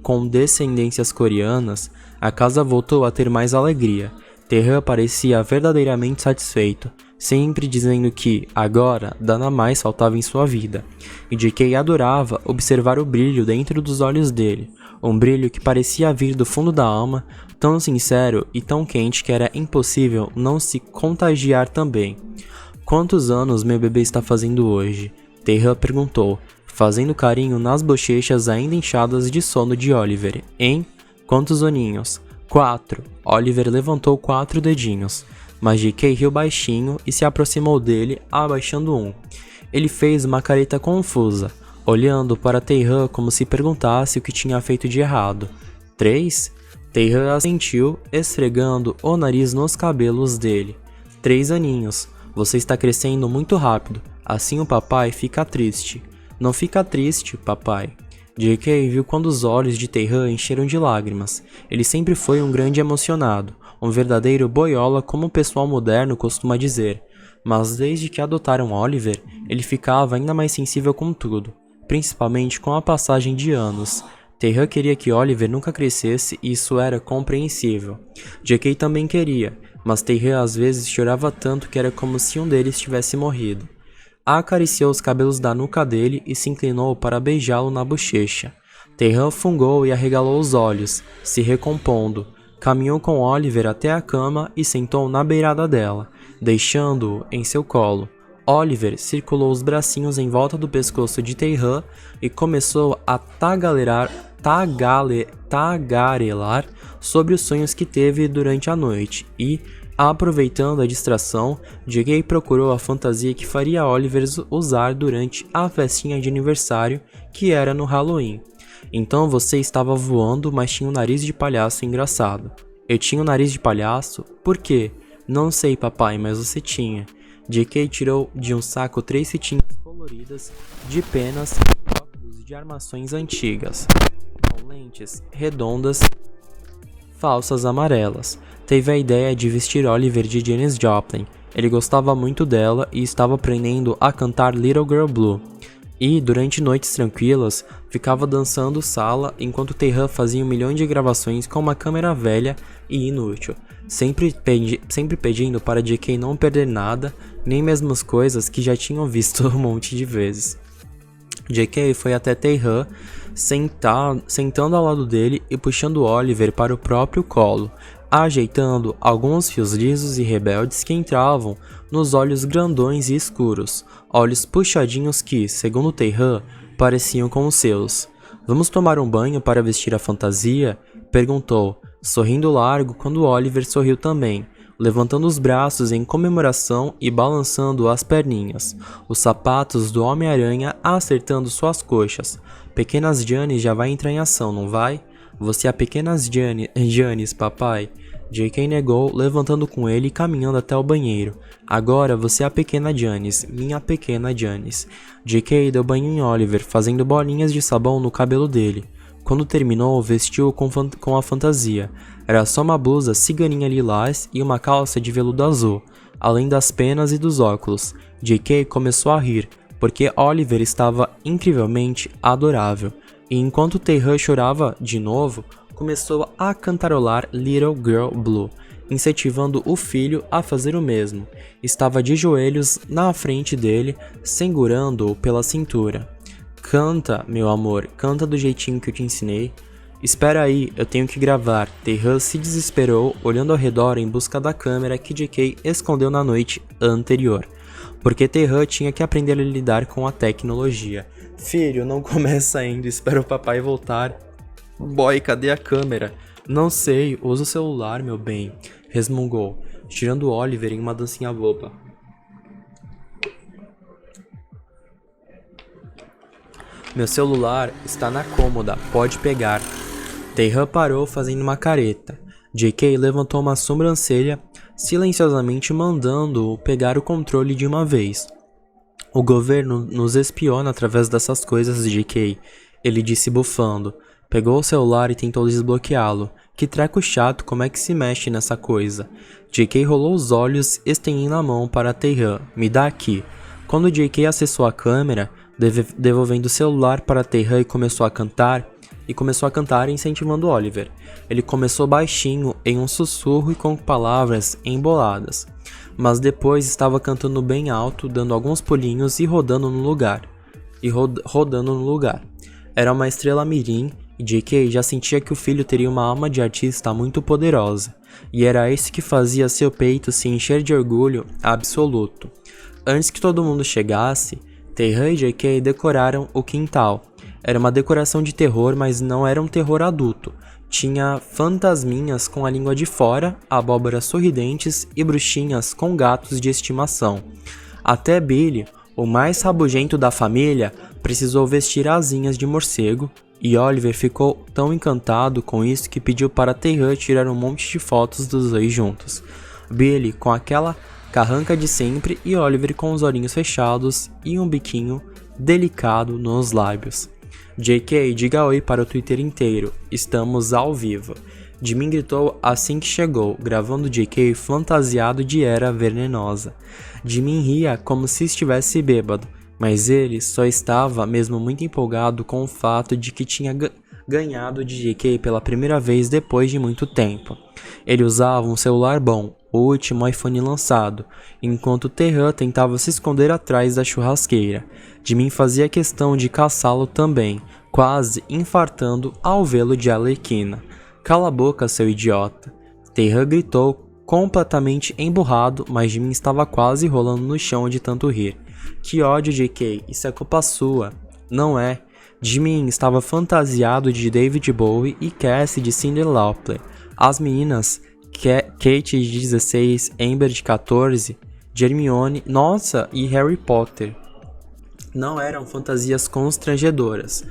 com descendências coreanas, a casa voltou a ter mais alegria. Taehan parecia verdadeiramente satisfeito, sempre dizendo que, agora, nada mais faltava em sua vida. E JK adorava observar o brilho dentro dos olhos dele, um brilho que parecia vir do fundo da alma, tão sincero e tão quente que era impossível não se contagiar também. Quantos anos meu bebê está fazendo hoje? Taehan perguntou, fazendo carinho nas bochechas ainda inchadas de sono de Oliver. Hein? Quantos aninhos? 4. Oliver levantou 4 dedinhos, mas JK riu baixinho e se aproximou dele, abaixando um. Ele fez uma careta confusa, olhando para Taehan como se perguntasse o que tinha feito de errado. 3? Taehan assentiu, esfregando o nariz nos cabelos dele. 3 aninhos. Você está crescendo muito rápido, assim o papai fica triste. Não fica triste, papai. JK viu quando os olhos de Taehan encheram de lágrimas. Ele sempre foi um grande emocionado, um verdadeiro boiola como o pessoal moderno costuma dizer. Mas desde que adotaram Oliver, ele ficava ainda mais sensível com tudo, principalmente com a passagem de anos. Taehan queria que Oliver nunca crescesse e isso era compreensível. JK também queria, mas Taehan às vezes chorava tanto que era como se um deles tivesse morrido. Acariciou os cabelos da nuca dele e se inclinou para beijá-lo na bochecha. Terran fungou e arregalou os olhos, se recompondo. Caminhou com Oliver até a cama e sentou na beirada dela, deixando-o em seu colo. Oliver circulou os bracinhos em volta do pescoço de Terran e começou a tagarelar sobre os sonhos que teve durante a noite e, aproveitando a distração, J.K. procurou a fantasia que faria Oliver usar durante a festinha de aniversário que era no Halloween. Então você estava voando, mas tinha um nariz de palhaço engraçado. Eu tinha um nariz de palhaço? Por quê? Não sei, papai, mas você tinha. J.K. tirou de um saco 3 fitinhas coloridas de penas e óculos de armações antigas, com lentes redondas falsas amarelas. Teve a ideia de vestir Oliver de Janis Joplin. Ele gostava muito dela e estava aprendendo a cantar Little Girl Blue. E, durante noites tranquilas, ficava dançando sala enquanto Terran fazia 1 milhão de gravações com uma câmera velha e inútil, sempre pedindo para J.K. não perder nada, nem mesmo as coisas que já tinham visto um monte de vezes. J.K. foi até Terran, sentando ao lado dele e puxando Oliver para o próprio colo, ajeitando alguns fios lisos e rebeldes que entravam nos olhos grandões e escuros, olhos puxadinhos que, segundo Terran, pareciam com os seus. "Vamos tomar um banho para vestir a fantasia?" perguntou, sorrindo largo quando Oliver sorriu também, levantando os braços em comemoração e balançando as perninhas, os sapatos do Homem-Aranha acertando suas coxas. "Pequenas Janis já vai entrar em ação, não vai? Você é a Pequenas Janis, papai." J.K. negou, levantando com ele e caminhando até o banheiro. "Agora você é a Pequena Janis, minha Pequena Janis." J.K. deu banho em Oliver, fazendo bolinhas de sabão no cabelo dele. Quando terminou, vestiu-o com a fantasia. Era só uma blusa ciganinha lilás e uma calça de veludo azul, além das penas e dos óculos. J.K. começou a rir, porque Oliver estava incrivelmente adorável. E enquanto Terran chorava de novo, começou a cantarolar Little Girl Blue, incentivando o filho a fazer o mesmo. Estava de joelhos na frente dele, segurando-o pela cintura. "Canta, meu amor, canta do jeitinho que eu te ensinei." "Espera aí, eu tenho que gravar." Terran se desesperou, olhando ao redor em busca da câmera que J.K. escondeu na noite anterior, porque Terran tinha que aprender a lidar com a tecnologia. "Filho, não começa ainda, espera o papai voltar." "Boy, cadê a câmera?" "Não sei, usa o celular, meu bem," resmungou, tirando Oliver em uma dancinha boba. "Meu celular está na cômoda, pode pegar." Terran parou fazendo uma careta. J.K. levantou uma sobrancelha, silenciosamente mandando-o pegar o controle de uma vez. "O governo nos espiona através dessas coisas, J.K., ele disse bufando. Pegou o celular e tentou desbloqueá-lo. "Que treco chato, como é que se mexe nessa coisa?" J.K. rolou os olhos, estendendo a mão para Terran. "Me dá aqui." Quando J.K. acessou a câmera, devolvendo o celular para Terran e começou a cantar incentivando Oliver. Ele começou baixinho, em um sussurro e com palavras emboladas, mas depois estava cantando bem alto, dando alguns pulinhos e rodando no lugar. Era uma estrela mirim, e J.K. já sentia que o filho teria uma alma de artista muito poderosa, e era isso que fazia seu peito se encher de orgulho absoluto. Antes que todo mundo chegasse, Terran e J.K. decoraram o quintal. Era uma decoração de terror, mas não era um terror adulto. Tinha fantasminhas com a língua de fora, abóboras sorridentes e bruxinhas com gatos de estimação. Até Billy, o mais rabugento da família, precisou vestir asinhas de morcego, e Oliver ficou tão encantado com isso que pediu para Terran tirar um monte de fotos dos dois juntos. Billy com aquela carranca de sempre e Oliver com os olhinhos fechados e um biquinho delicado nos lábios. "J.K., diga oi para o Twitter inteiro. Estamos ao vivo." Jimin gritou assim que chegou, gravando J.K. fantasiado de Era Venenosa. Jimin ria como se estivesse bêbado, mas ele só estava mesmo muito empolgado com o fato de que tinha ganhado de J.K. pela primeira vez depois de muito tempo. Ele usava um celular bom, o último iPhone lançado, enquanto Taehan tentava se esconder atrás da churrasqueira. Jimin fazia questão de caçá-lo também, quase infartando ao vê-lo de Arlequina. Cala a boca, seu idiota! Taehan gritou, completamente emburrado, mas Jimin estava quase rolando no chão de tanto rir. Que ódio, JK, isso é culpa sua. Não é. Jimin estava fantasiado de David Bowie e Cassie de Cyndi Lauper. As meninas, Kate de 16, Amber de 14, Hermione, nossa, e Harry Potter. Não eram fantasias constrangedoras.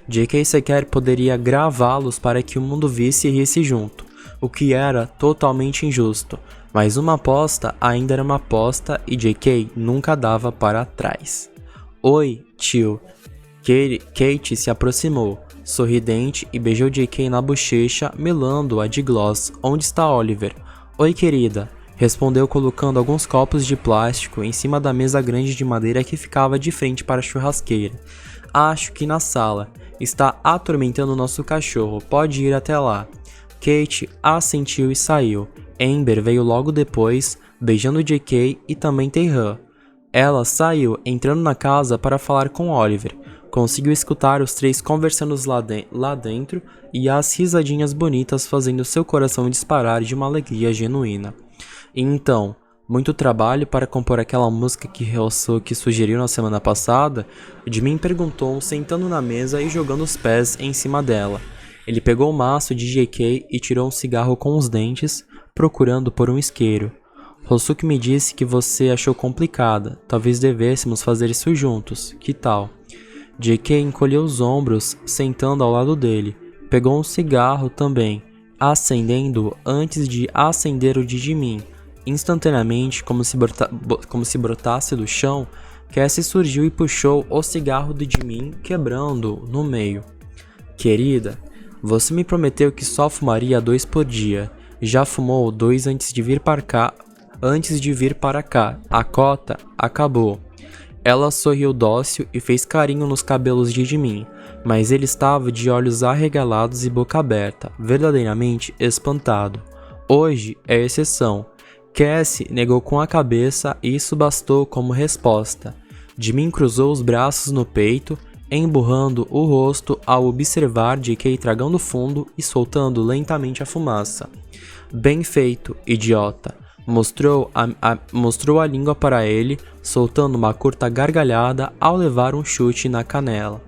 JK sequer poderia gravá-los para que o mundo visse e risse junto, o que era totalmente injusto. Mas uma aposta ainda era uma aposta e JK nunca dava para trás. Oi, tio. Kate se aproximou, sorridente, e beijou JK na bochecha, melando-a de gloss. Onde está Oliver? Oi, querida, respondeu colocando alguns copos de plástico em cima da mesa grande de madeira que ficava de frente para a churrasqueira. Acho que na sala. Está atormentando nosso cachorro, pode ir até lá. Kate assentiu e saiu. Amber veio logo depois, beijando JK e também Taehan. Ela saiu, entrando na casa para falar com Oliver. Conseguiu escutar os três conversando lá dentro e as risadinhas bonitas fazendo seu coração disparar de uma alegria genuína. E então, muito trabalho para compor aquela música que Ryosuke sugeriu na semana passada? Jimin perguntou, sentando na mesa e jogando os pés em cima dela. Ele pegou o maço de JK e tirou um cigarro com os dentes, procurando por um isqueiro. Ryosuke me disse que você achou complicada, talvez devêssemos fazer isso juntos, que tal? JK encolheu os ombros, sentando ao lado dele. Pegou um cigarro também, acendendo-o antes de acender o de Jimin. Instantaneamente, como se brotasse do chão, Cassie surgiu e puxou o cigarro de Jimin, quebrando-o no meio. Querida, você me prometeu que só fumaria 2 por dia. Já fumou 2 antes de vir para cá. A cota acabou. Ela sorriu dócil e fez carinho nos cabelos de Jimin, mas ele estava de olhos arregalados e boca aberta, verdadeiramente espantado. Hoje é exceção. Cassie negou com a cabeça e isso bastou como resposta. Jimin cruzou os braços no peito, emburrando o rosto ao observar JK tragando fundo e soltando lentamente a fumaça. Bem feito, idiota. Mostrou a língua para ele, soltando uma curta gargalhada ao levar um chute na canela.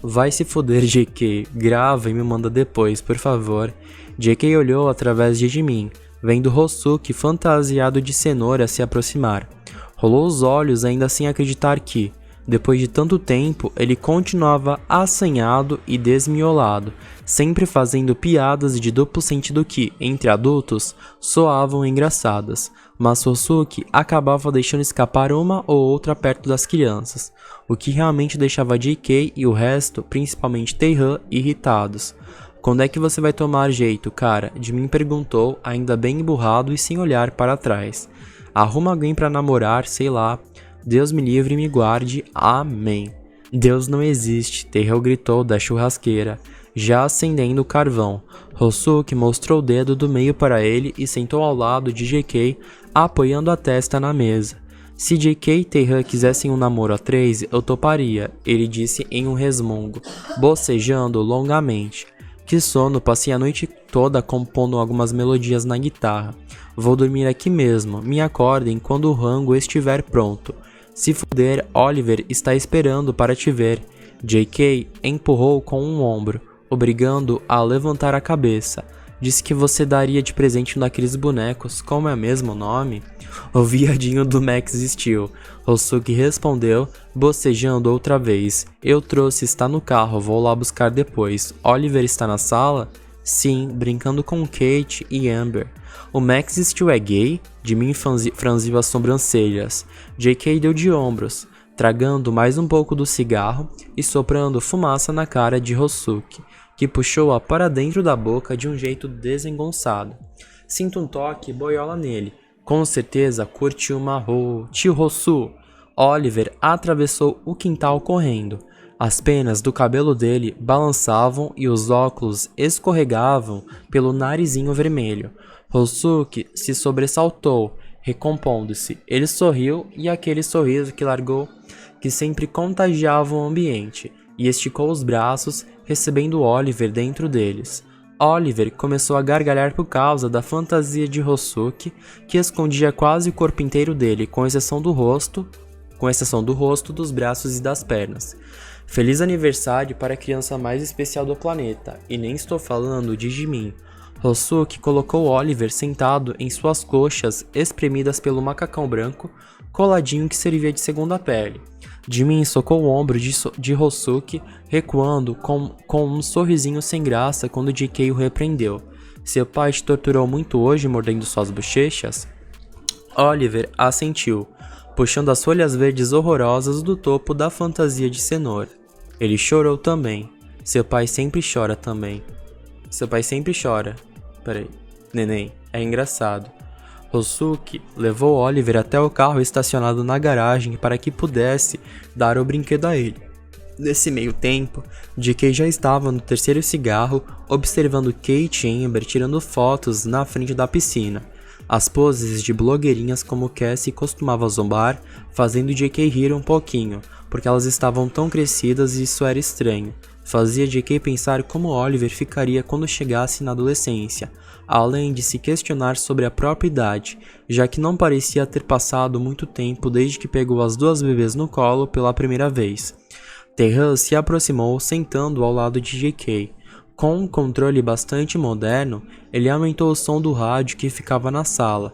Vai se foder, JK. Grava e me manda depois, por favor. JK olhou através de Jimin, vendo Ryosuke fantasiado de cenoura se aproximar. Rolou os olhos ainda sem acreditar que, depois de tanto tempo, ele continuava assanhado e desmiolado, sempre fazendo piadas de duplo sentido que, entre adultos, soavam engraçadas, mas Ryosuke acabava deixando escapar uma ou outra perto das crianças, o que realmente deixava JK e o resto, principalmente Taehan, irritados. Quando é que você vai tomar jeito, cara? Jimin perguntou, ainda bem emburrado e sem olhar para trás. Arruma alguém pra namorar, sei lá. Deus me livre e me guarde. Amém. Deus não existe, Taehan gritou da churrasqueira, já acendendo o carvão. Ryosuke mostrou o dedo do meio para ele e sentou ao lado de JK, apoiando a testa na mesa. Se JK e Taehan quisessem um namoro a 3, eu toparia, ele disse em um resmungo, bocejando longamente. Que sono, passei a noite toda compondo algumas melodias na guitarra. Vou dormir aqui mesmo, me acordem quando o rango estiver pronto. Se fuder, Oliver está esperando para te ver. JK empurrou com um ombro, obrigando-o a levantar a cabeça. Disse que você daria de presente um daqueles bonecos, como é mesmo o nome? O viadinho do Max Steel. Ryosuke respondeu, bocejando outra vez. Eu trouxe, está no carro, vou lá buscar depois. Oliver está na sala? Sim, brincando com Kate e Amber. O Max Steel é gay? Jimin franziu as sobrancelhas. JK deu de ombros, tragando mais um pouco do cigarro e soprando fumaça na cara de Ryosuke, que puxou-a para dentro da boca de um jeito desengonçado. Sinto um toque e boiola nele. Com certeza curtiu uma Tio Rosu. Oliver atravessou o quintal correndo. As penas do cabelo dele balançavam e os óculos escorregavam pelo narizinho vermelho. Hosuke se sobressaltou, recompondo-se. Ele sorriu e aquele sorriso que largou, que sempre contagiava o ambiente, e esticou os braços, recebendo Oliver dentro deles. Oliver começou a gargalhar por causa da fantasia de Hosuke, que escondia quase o corpo inteiro dele, com exceção do rosto, dos braços e das pernas. Feliz aniversário para a criança mais especial do planeta, e nem estou falando de Jimin. Hosuke colocou Oliver sentado em suas coxas espremidas pelo macacão branco, coladinho que servia de segunda pele. Jimin socou o ombro de Hosuke, recuando com um sorrisinho sem graça quando JK o repreendeu. Seu pai te torturou muito hoje mordendo suas bochechas? Oliver assentiu, puxando as folhas verdes horrorosas do topo da fantasia de cenoura. Ele chorou também. Seu pai sempre chora também. Peraí. Neném, é engraçado. Hosuke levou Oliver até o carro estacionado na garagem para que pudesse dar o brinquedo a ele. Nesse meio tempo, JK já estava no terceiro cigarro, observando Kate e Amber tirando fotos na frente da piscina. As poses de blogueirinhas como Cassie costumava zombar, fazendo JK rir um pouquinho, porque elas estavam tão crescidas e isso era estranho. Fazia JK pensar como Oliver ficaria quando chegasse na adolescência, além de se questionar sobre a própria idade, já que não parecia ter passado muito tempo desde que pegou as duas bebês no colo pela primeira vez. Taehan se aproximou, sentando ao lado de JK. Com um controle bastante moderno, ele aumentou o som do rádio que ficava na sala,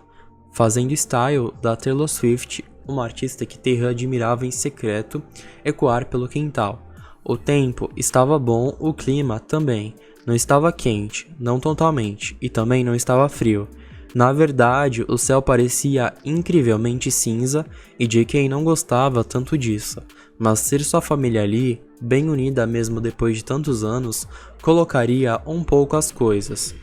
fazendo style da Taylor Swift, uma artista que Taehan admirava em secreto, ecoar pelo quintal. O tempo estava bom, o clima também. Não estava quente, não totalmente, e também não estava frio. Na verdade, o céu parecia incrivelmente cinza e JK não gostava tanto disso, mas ter sua família ali, bem unida mesmo depois de tantos anos, colocaria um pouco as coisas.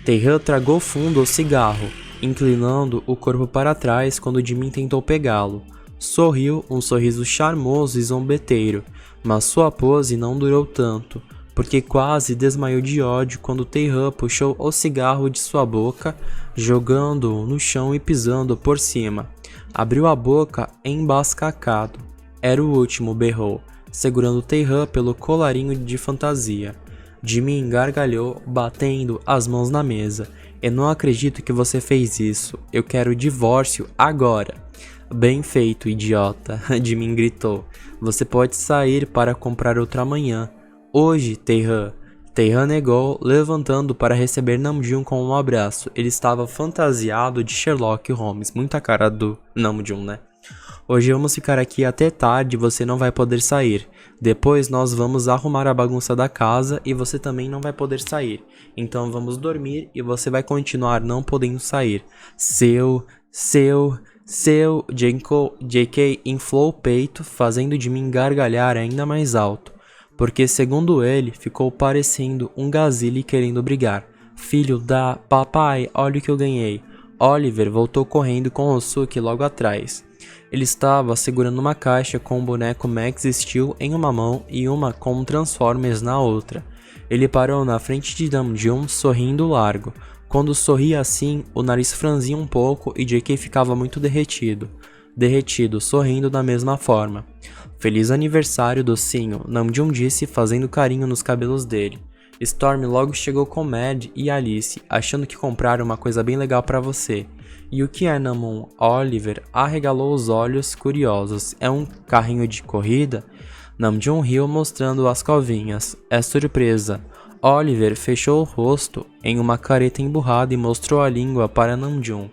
Taehan tragou fundo o cigarro, inclinando o corpo para trás quando Jimin tentou pegá-lo. Sorriu um sorriso charmoso e zombeteiro, mas sua pose não durou tanto, porque quase desmaiou de ódio quando Taehan puxou o cigarro de sua boca, jogando-o no chão e pisando por cima. Abriu a boca embascacado. Era o último, berrou, segurando Taehan pelo colarinho de fantasia. Jimin gargalhou, batendo as mãos na mesa. Eu não acredito que você fez isso. Eu quero o divórcio agora. Bem feito, idiota, Jimin gritou. Você pode sair para comprar outra amanhã. Hoje, Taehan. Taehan negou, levantando para receber Namjoon com um abraço. Ele estava fantasiado de Sherlock Holmes, muita cara do Namjoon, né? Hoje vamos ficar aqui até tarde e você não vai poder sair. Depois nós vamos arrumar a bagunça da casa e você também não vai poder sair. Então vamos dormir e você vai continuar não podendo sair. JK inflou o peito, fazendo de mim gargalhar ainda mais alto, porque segundo ele, ficou parecendo um gazelle querendo brigar. Filho da... Papai, olha o que eu ganhei. Oliver voltou correndo com Hosuke logo atrás. Ele estava segurando uma caixa com um boneco Max Steel em uma mão e uma com Transformers na outra. Ele parou na frente de Namjoon, sorrindo largo. Quando sorria assim, o nariz franzia um pouco e JK ficava muito derretido, sorrindo da mesma forma. Feliz aniversário, docinho, Namjoon disse, fazendo carinho nos cabelos dele. Storm logo chegou com Mad e Alice, achando que compraram uma coisa bem legal pra você. E o que é, Namjoon? Oliver arregalou os olhos, curiosos. É um carrinho de corrida? Namjoon riu, mostrando as covinhas. É surpresa. Oliver fechou o rosto em uma careta emburrada e mostrou a língua para Namjoon.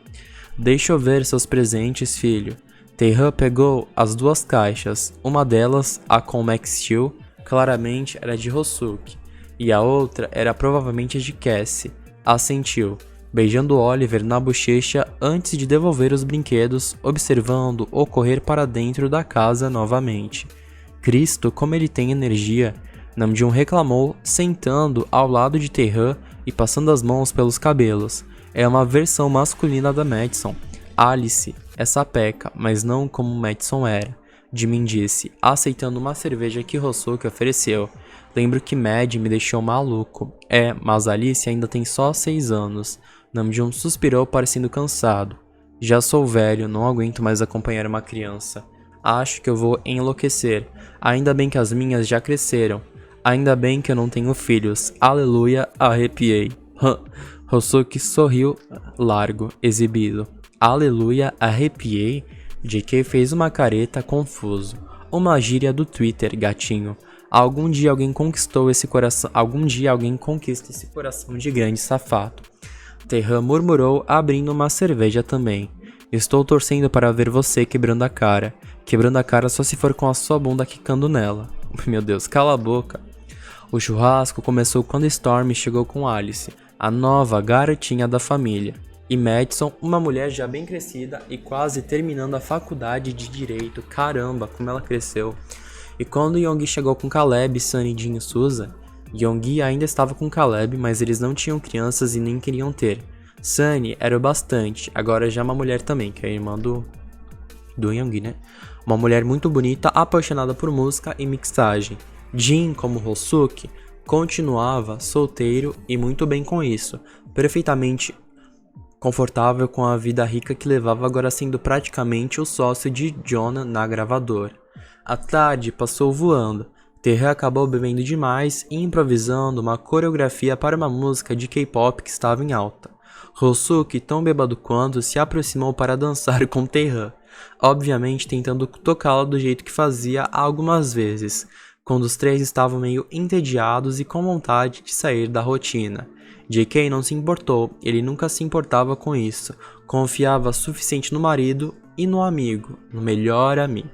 Deixa eu ver seus presentes, filho. Taehan pegou as duas caixas. Uma delas, a com Max Steel, claramente era de Hosuke. E a outra era provavelmente de Cassie. Assentiu, beijando Oliver na bochecha antes de devolver os brinquedos, observando o correr para dentro da casa novamente. Cristo, como ele tem energia! Namjoon reclamou, sentando ao lado de Taehan e passando as mãos pelos cabelos. É uma versão masculina da Madison. Alice é sapeca, mas não como Madison era, Jimin disse, aceitando uma cerveja que Hosuke ofereceu. Lembro que Mad me deixou maluco. É, mas Alice ainda tem só 6 anos. Namjoon suspirou, parecendo cansado. Já sou velho, não aguento mais acompanhar uma criança. Acho que eu vou enlouquecer. Ainda bem que as minhas já cresceram. Ainda bem que eu não tenho filhos. Aleluia, arrepiei. Hosuki sorriu largo, exibido. Aleluia, arrepiei? JK fez uma careta, confuso. Uma gíria do Twitter, gatinho. Algum dia alguém conquistou esse coração. Algum dia alguém conquista esse coração de grande safado. Taehan murmurou, abrindo uma cerveja também. Estou torcendo para ver você quebrando a cara. Quebrando a cara só se for com a sua bunda quicando nela. Meu Deus, cala a boca. O churrasco começou quando Storm chegou com Alice, a nova garotinha da família, e Madison, uma mulher já bem crescida e quase terminando a faculdade de Direito. Caramba, como ela cresceu. E quando Yoongi chegou com Caleb, Sunny, Jin e Suza, Yoongi ainda estava com Caleb, mas eles não tinham crianças e nem queriam ter. Sunny era o bastante, agora já uma mulher também, que é a irmã do Yoongi, né? Uma mulher muito bonita, apaixonada por música e mixagem. Jin, como Hosuki, continuava solteiro e muito bem com isso, perfeitamente confortável com a vida rica que levava, agora sendo praticamente o sócio de Jonah na gravadora. A tarde passou voando. Taehan acabou bebendo demais e improvisando uma coreografia para uma música de K-pop que estava em alta. Hosuki, tão bêbado quanto, se aproximou para dançar com Taehan, obviamente tentando tocá-la do jeito que fazia algumas vezes, quando os três estavam meio entediados e com vontade de sair da rotina. JK não se importou, ele nunca se importava com isso, confiava suficiente no marido e no amigo, no melhor amigo.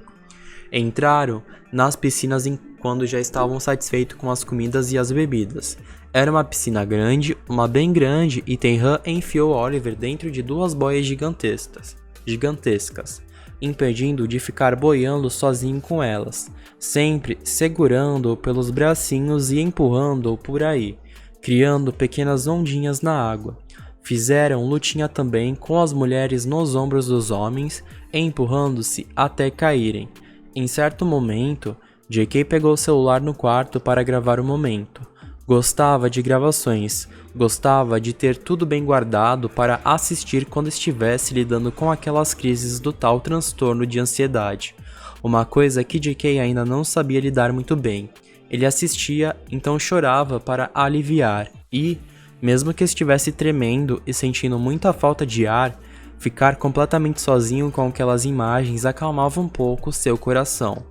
Entraram nas piscinas quando já estavam satisfeitos com as comidas e as bebidas. Era uma piscina grande, uma bem grande, e Taehan enfiou Oliver dentro de 2 boias gigantescas, impedindo-o de ficar boiando sozinho com elas, sempre segurando-o pelos bracinhos e empurrando-o por aí, criando pequenas ondinhas na água. Fizeram lutinha também com as mulheres nos ombros dos homens, empurrando-se até caírem. Em certo momento, JK pegou o celular no quarto para gravar o momento. Gostava de gravações, gostava de ter tudo bem guardado para assistir quando estivesse lidando com aquelas crises do tal transtorno de ansiedade. Uma coisa que JK ainda não sabia lidar muito bem. Ele assistia, então chorava para aliviar e, mesmo que estivesse tremendo e sentindo muita falta de ar, ficar completamente sozinho com aquelas imagens acalmava um pouco seu coração.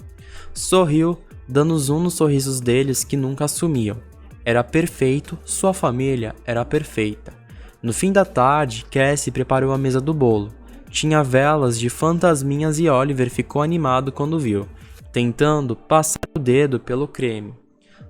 Sorriu, dando zoom nos sorrisos deles que nunca sumiam. Era perfeito, sua família era perfeita. No fim da tarde, Cassie preparou a mesa do bolo. Tinha velas de fantasminhas e Oliver ficou animado quando viu, tentando passar o dedo pelo creme.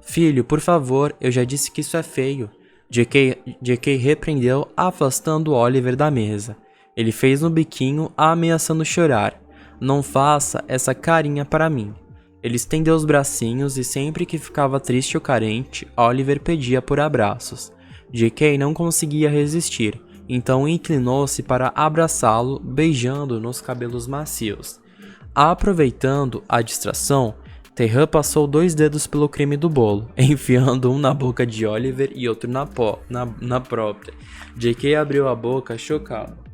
Filho, por favor, eu já disse que isso é feio. JK repreendeu, afastando Oliver da mesa. Ele fez um biquinho, ameaçando chorar. Não faça essa carinha para mim. Ele estendeu os bracinhos e sempre que ficava triste ou carente, Oliver pedia por abraços. JK não conseguia resistir, então inclinou-se para abraçá-lo, beijando nos cabelos macios. Aproveitando a distração, Taehan passou 2 dedos pelo creme do bolo, enfiando um na boca de Oliver e outro na própria. JK abriu a boca chocado.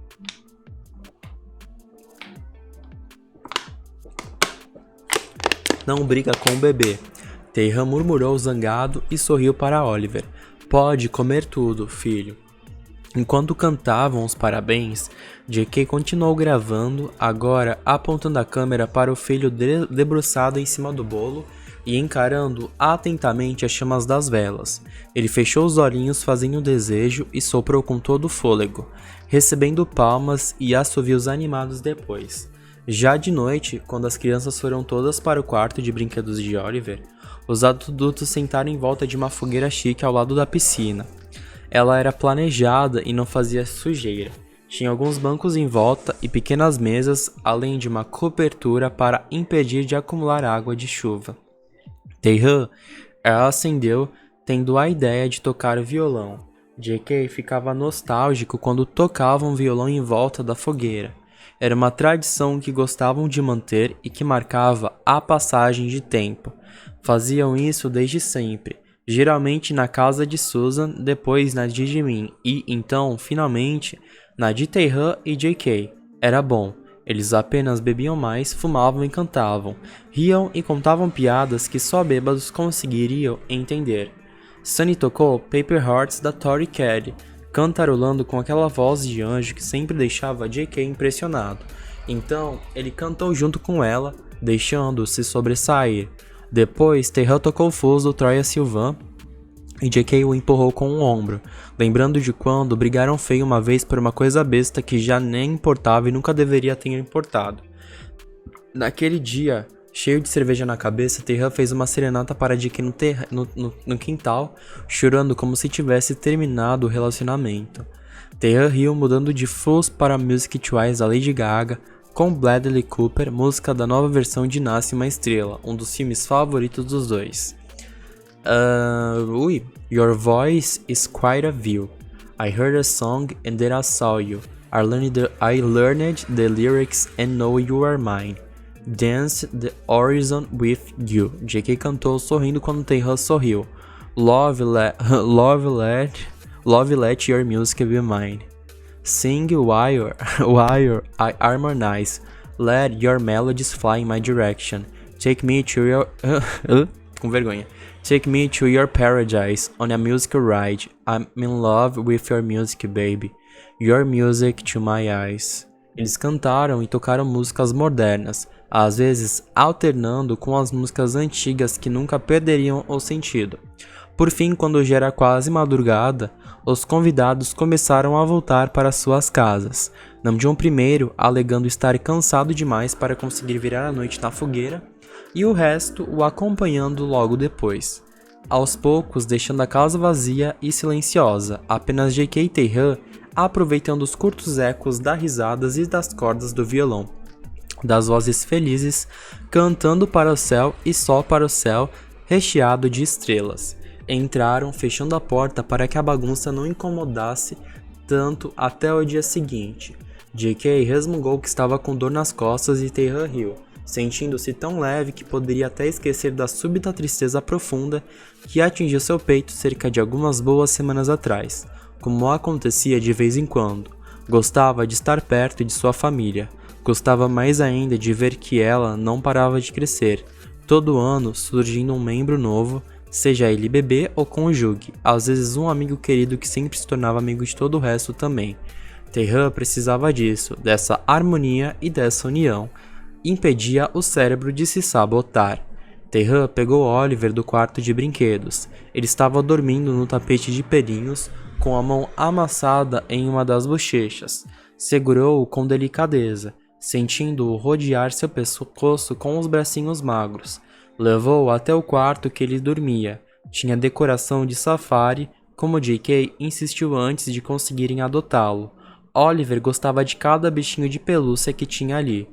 Não briga com o bebê. Taehan murmurou zangado e sorriu para Oliver. Pode comer tudo, filho. Enquanto cantavam os parabéns, JK continuou gravando, agora apontando a câmera para o filho debruçado em cima do bolo e encarando atentamente as chamas das velas. Ele fechou os olhinhos fazendo um desejo e soprou com todo o fôlego, recebendo palmas e assovios animados depois. Já de noite, quando as crianças foram todas para o quarto de brinquedos de Oliver, os adultos sentaram em volta de uma fogueira chique ao lado da piscina. Ela era planejada e não fazia sujeira. Tinha alguns bancos em volta e pequenas mesas, além de uma cobertura para impedir de acumular água de chuva. Taehan acendeu, tendo a ideia de tocar violão. JK ficava nostálgico quando tocavam violão em volta da fogueira. Era uma tradição que gostavam de manter e que marcava a passagem de tempo. Faziam isso desde sempre. geralmente na casa de Susan, depois na de Jimin e, então, finalmente, na de Taehan e JK. Era bom. Eles apenas bebiam mais, fumavam e cantavam, riam e contavam piadas que só bêbados conseguiriam entender. Sunny tocou Paper Hearts da Tori Kelly, cantarolando com aquela voz de anjo que sempre deixava JK impressionado. Então, ele cantou junto com ela, deixando-se sobressair. Depois, Taehan tocou Foz do Troye Sivan e JK o empurrou com um ombro, lembrando de quando brigaram feio uma vez por uma coisa besta que já nem importava e nunca deveria ter importado. Naquele dia, cheio de cerveja na cabeça, Taehan fez uma serenata para JK no quintal, chorando como se tivesse terminado o relacionamento. Taehan riu mudando de Foz para Music Twice da Lady Gaga, com Bradley Cooper, música da nova versão de Nasce Uma Estrela, um dos filmes favoritos dos dois. Your voice is quite a view. I heard a song and then I saw you. I learned the lyrics and know you are mine. Dance the horizon with you. JK cantou sorrindo quando Taehan sorriu. Love let your music be mine. Sing while I harmonize. Let your melodies fly in my direction. Take me to your com vergonha. Take me to your paradise on a musical ride. I'm in love with your music, baby. Your music to my eyes. Eles cantaram e tocaram músicas modernas, às vezes alternando com as músicas antigas que nunca perderiam o sentido. Por fim, quando já era quase madrugada, os convidados começaram a voltar para suas casas. Namjoon primeiro, alegando estar cansado demais para conseguir virar a noite na fogueira, e o resto o acompanhando logo depois. Aos poucos, deixando a casa vazia e silenciosa, apenas JK e Taehan aproveitando os curtos ecos das risadas e das cordas do violão, das vozes felizes, cantando para o céu e só para o céu, recheado de estrelas. Entraram, fechando a porta para que a bagunça não incomodasse tanto até o dia seguinte. JK resmungou que estava com dor nas costas e Taehan riu, sentindo-se tão leve que poderia até esquecer da súbita tristeza profunda que atingiu seu peito cerca de algumas boas semanas atrás, como acontecia de vez em quando. Gostava de estar perto de sua família, gostava mais ainda de ver que ela não parava de crescer, todo ano surgindo um membro novo, seja ele bebê ou cônjuge, às vezes um amigo querido que sempre se tornava amigo de todo o resto também. Taehan precisava disso, dessa harmonia e dessa união. Impedia o cérebro de se sabotar. Taehan pegou Oliver do quarto de brinquedos. Ele estava dormindo no tapete de pelinhos, com a mão amassada em uma das bochechas. Segurou-o com delicadeza, sentindo-o rodear seu pescoço com os bracinhos magros. Levou-o até o quarto que ele dormia. Tinha decoração de safari, como JK insistiu antes de conseguirem adotá-lo. Oliver gostava de cada bichinho de pelúcia que tinha ali.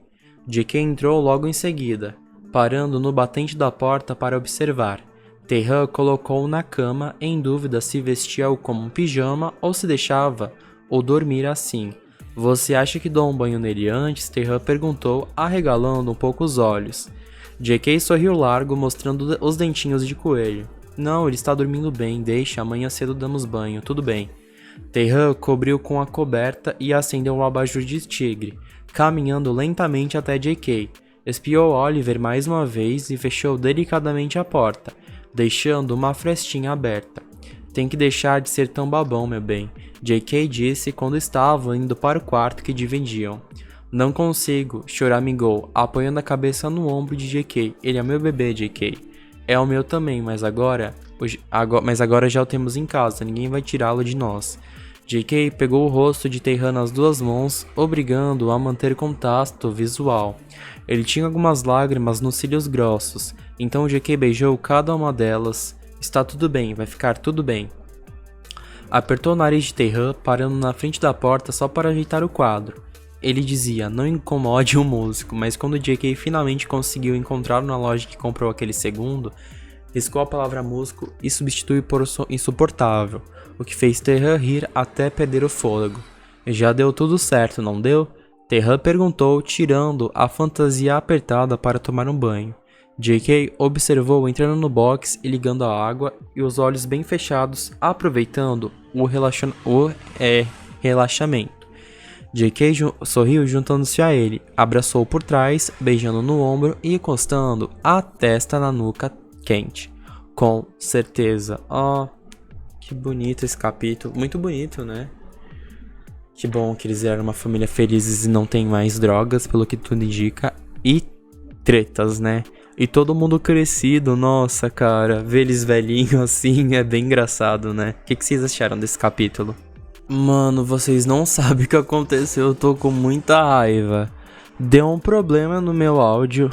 JK entrou logo em seguida, parando no batente da porta para observar. Taehan colocou-o na cama, em dúvida se vestia-o como um pijama ou se deixava ou dormir assim. Você acha que dou um banho nele antes? Taehan perguntou, arregalando um pouco os olhos. JK sorriu largo, mostrando os dentinhos de coelho. Não, ele está dormindo bem, deixa, amanhã cedo damos banho, tudo bem. Taehan cobriu com a coberta e acendeu um abajur de tigre, caminhando lentamente até JK. Espiou Oliver mais uma vez e fechou delicadamente a porta, deixando uma frestinha aberta. Tem que deixar de ser tão babão, meu bem, JK disse quando estavam indo para o quarto que dividiam. Não consigo, choramingou, apoiando a cabeça no ombro de JK. Ele é meu bebê, JK. É o meu também, mas agora já o temos em casa, ninguém vai tirá-lo de nós. JK pegou o rosto de Taehan nas duas mãos, obrigando-o a manter contato visual. Ele tinha algumas lágrimas nos cílios grossos, então JK beijou cada uma delas. Está tudo bem, vai ficar tudo bem. Apertou o nariz de Taehan, parando na frente da porta só para ajeitar o quadro. Ele dizia, não incomode o músico, mas quando JK finalmente conseguiu encontrá-lo na loja que comprou aquele segundo, riscou a palavra músico e substituiu por insuportável, o que fez Taehan rir até perder o fôlego. Já deu tudo certo, não deu? Taehan perguntou, tirando a fantasia apertada para tomar um banho. JK observou entrando no box e ligando a água e os olhos bem fechados, aproveitando o relaxamento. JK sorriu juntando-se a ele, abraçou por trás, beijando no ombro e encostando a testa na nuca quente. Com certeza. Oh, que bonito esse capítulo. Muito bonito, né? Que bom que eles eram uma família felizes e não tem mais drogas, pelo que tudo indica. E tretas, né? E todo mundo crescido, nossa, cara. Ver eles velhinhos assim é bem engraçado, né? O que vocês acharam desse capítulo? Mano, vocês não sabem o que aconteceu, eu tô com muita raiva. Deu um problema no meu áudio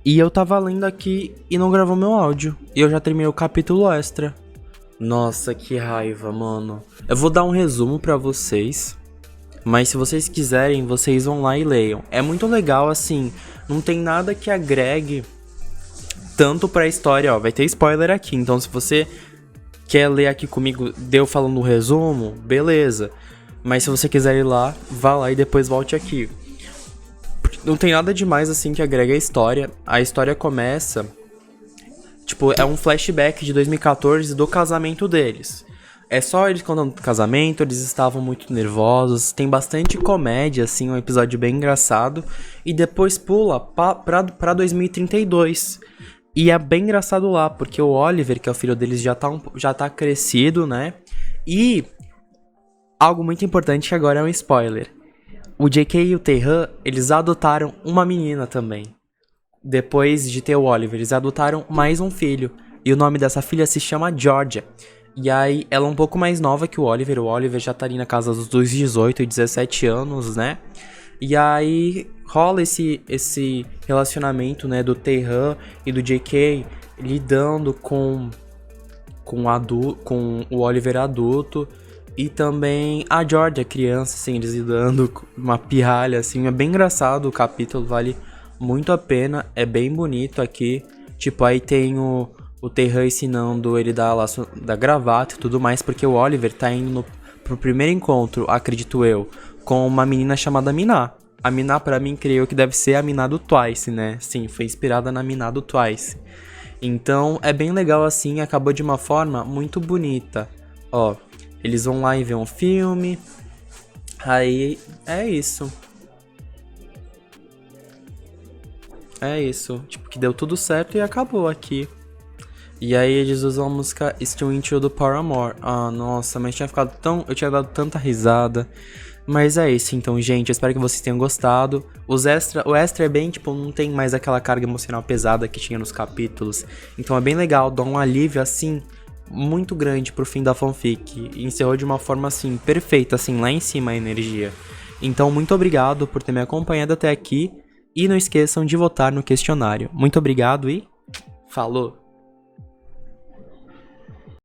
e eu tava lendo aqui e não gravou meu áudio. E eu já terminei o capítulo extra. Nossa, que raiva, mano. Eu vou dar um resumo pra vocês, mas se vocês quiserem, vocês vão lá e leiam. É muito legal, assim, não tem nada que agregue tanto pra história, ó. Vai ter spoiler aqui, então se você quer ler aqui comigo, deu falando o resumo, beleza. Mas se você quiser ir lá, vá lá e depois volte aqui. Não tem nada demais assim que agrega a história. A história começa, tipo, é um flashback de 2014 do casamento deles. É só eles contando do casamento, eles estavam muito nervosos, tem bastante comédia, assim, um episódio bem engraçado. E depois pula pra 2032. E é bem engraçado lá, porque o Oliver, que é o filho deles, já tá crescido, né? E algo muito importante que agora é um spoiler. O JK e o Tae-han, eles adotaram uma menina também. Depois de ter o Oliver, eles adotaram mais um filho. E o nome dessa filha se chama Georgia. E aí, ela é um pouco mais nova que o Oliver. O Oliver já tá ali na casa dos 18 e 17 anos, né? E aí rola esse relacionamento, né, do Tae-han e do JK lidando com o Oliver adulto e também a Georgia, criança, assim, eles lidando com uma pirralha, assim, é bem engraçado o capítulo, vale muito a pena, é bem bonito aqui, tipo, aí tem o Tae-han ensinando ele da gravata e tudo mais, porque o Oliver tá indo pro primeiro encontro, acredito eu, com uma menina chamada Mina. A Mina, pra mim, creio que deve ser a Mina do Twice, né? Sim, foi inspirada na Mina do Twice. Então, é bem legal assim, acabou de uma forma muito bonita. Ó, eles vão lá e ver um filme. Aí, é isso. É isso. Tipo, que deu tudo certo e acabou aqui. E aí eles usam a música Still Into do Paramore. Ah, nossa, mas eu tinha dado tanta risada. Mas é isso, então, gente, eu espero que vocês tenham gostado. O extra é bem, tipo, não tem mais aquela carga emocional pesada que tinha nos capítulos. Então é bem legal, dá um alívio, assim, muito grande pro fim da fanfic. E encerrou de uma forma, assim, perfeita, assim, lá em cima a energia. Então, muito obrigado por ter me acompanhado até aqui. E não esqueçam de votar no questionário. Muito obrigado e falou!